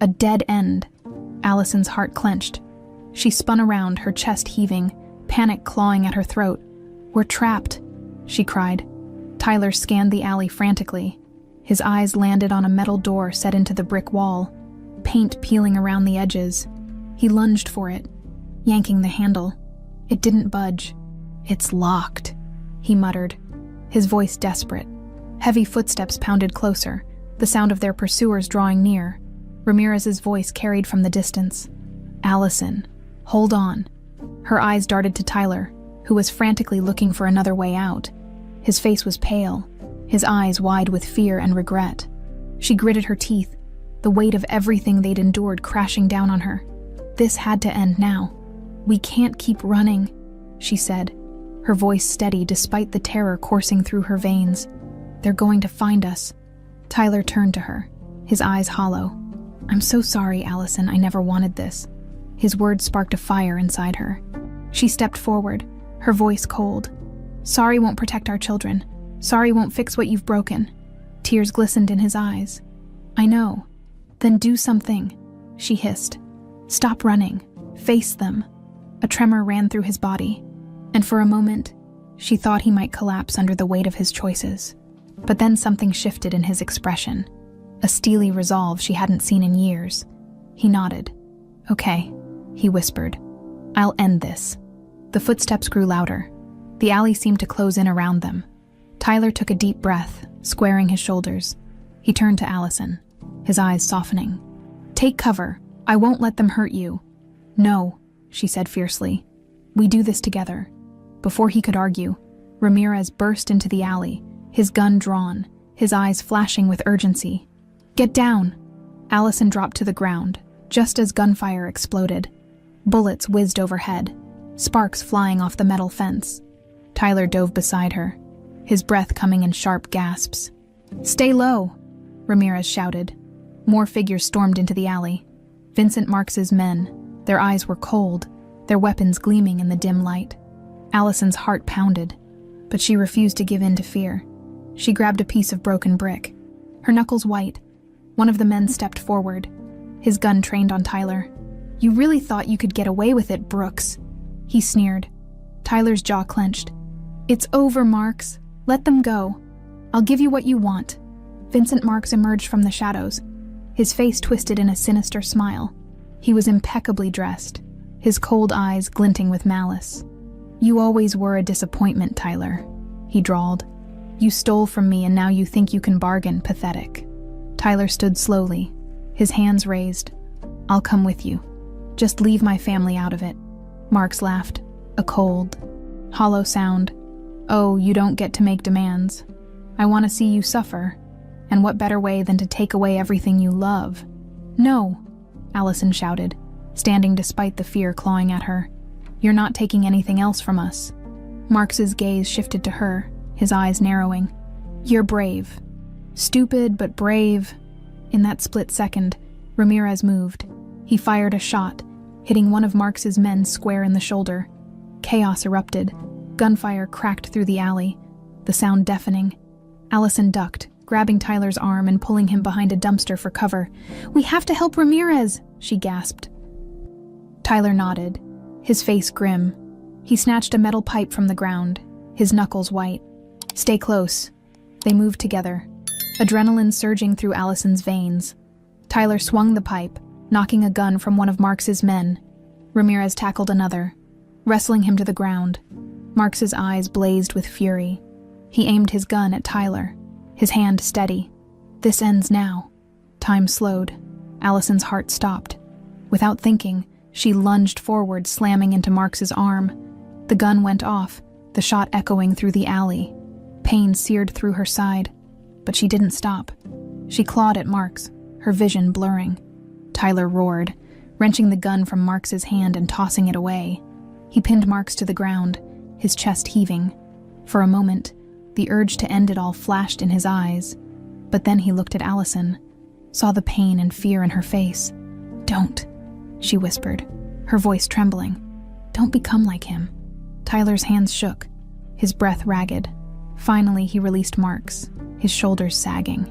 A dead end. Allison's heart clenched. She spun around, her chest heaving, panic clawing at her throat. "We're trapped," she cried. Tyler scanned the alley frantically. His eyes landed on a metal door set into the brick wall, paint peeling around the edges. He lunged for it, yanking the handle. It didn't budge. "It's locked," he muttered, his voice desperate. Heavy footsteps pounded closer, the sound of their pursuers drawing near. Ramirez's voice carried from the distance. "Allison, hold on." Her eyes darted to Tyler, who was frantically looking for another way out. His face was pale, his eyes wide with fear and regret. She gritted her teeth, the weight of everything they'd endured crashing down on her. This had to end now. "We can't keep running," she said, her voice steady despite the terror coursing through her veins. "They're going to find us." Tyler turned to her, his eyes hollow. "I'm so sorry, Allison, I never wanted this." His words sparked a fire inside her. She stepped forward, her voice cold. "Sorry won't protect our children. Sorry won't fix what you've broken." Tears glistened in his eyes. "I know. Then do something," she hissed. "Stop running. Face them." A tremor ran through his body, and for a moment, she thought he might collapse under the weight of his choices. But then something shifted in his expression, a steely resolve she hadn't seen in years. He nodded. "Okay," he whispered. "I'll end this." The footsteps grew louder. The alley seemed to close in around them. Tyler took a deep breath, squaring his shoulders. He turned to Allison, his eyes softening. "Take cover. I won't let them hurt you." "No," she said fiercely. "We do this together." Before he could argue, Ramirez burst into the alley, his gun drawn, his eyes flashing with urgency. "Get down!" Allison dropped to the ground, just as gunfire exploded. Bullets whizzed overhead, sparks flying off the metal fence. Tyler dove beside her, his breath coming in sharp gasps. "Stay low!" Ramirez shouted. More figures stormed into the alley. Vincent Marks's men. Their eyes were cold, their weapons gleaming in the dim light. Allison's heart pounded, but she refused to give in to fear. She grabbed a piece of broken brick, her knuckles white. One of the men stepped forward, his gun trained on Tyler. "You really thought you could get away with it, Brooks," he sneered. Tyler's jaw clenched. "It's over, Marks. Let them go. I'll give you what you want." Vincent Marks emerged from the shadows, his face twisted in a sinister smile. He was impeccably dressed, his cold eyes glinting with malice. "You always were a disappointment, Tyler," he drawled. "You stole from me and now you think you can bargain, pathetic." Tyler stood slowly, his hands raised. "I'll come with you. Just leave my family out of it." Marks laughed, a cold, hollow sound. "Oh, you don't get to make demands. I want to see you suffer, and what better way than to take away everything you love?" "No," Allison shouted, standing despite the fear clawing at her. "You're not taking anything else from us." Marks's gaze shifted to her, his eyes narrowing. "You're brave. Stupid, but brave." In that split second, Ramirez moved. He fired a shot, hitting one of Marks's men square in the shoulder. Chaos erupted. Gunfire cracked through the alley, the sound deafening. Allison ducked, grabbing Tyler's arm and pulling him behind a dumpster for cover. "We have to help Ramirez," she gasped. Tyler nodded, his face grim. He snatched a metal pipe from the ground, his knuckles white. "Stay close." They moved together, adrenaline surging through Allison's veins. Tyler swung the pipe, knocking a gun from one of Marks's men. Ramirez tackled another, wrestling him to the ground. Marks's eyes blazed with fury. He aimed his gun at Tyler, his hand steady. "This ends now." Time slowed. Allison's heart stopped. Without thinking, she lunged forward, slamming into Marks's arm. The gun went off, the shot echoing through the alley. Pain seared through her side, but she didn't stop. She clawed at Marks, her vision blurring. Tyler roared, wrenching the gun from Marks's hand and tossing it away. He pinned Marks to the ground, his chest heaving. For a moment, the urge to end it all flashed in his eyes, but then he looked at Allison, saw the pain and fear in her face. "Don't," she whispered, her voice trembling. "Don't become like him." Tyler's hands shook, his breath ragged. Finally, he released Marks, his shoulders sagging.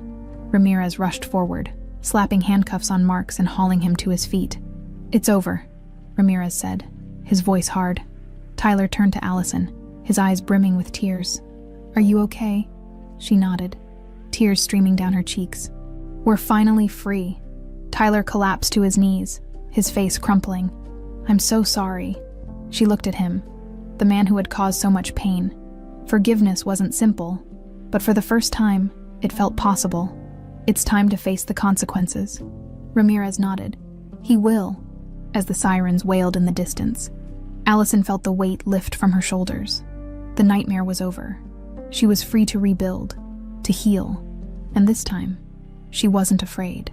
Ramirez rushed forward, slapping handcuffs on Marks and hauling him to his feet. "It's over," Ramirez said, his voice hard. Tyler turned to Allison, his eyes brimming with tears. "Are you okay?" She nodded, tears streaming down her cheeks. "We're finally free." Tyler collapsed to his knees, his face crumpling. "I'm so sorry." She looked at him, the man who had caused so much pain. Forgiveness wasn't simple, but for the first time, it felt possible. "It's time to face the consequences." Ramirez nodded. "He will," as the sirens wailed in the distance. Allison felt the weight lift from her shoulders. The nightmare was over. She was free to rebuild, to heal, and this time, she wasn't afraid.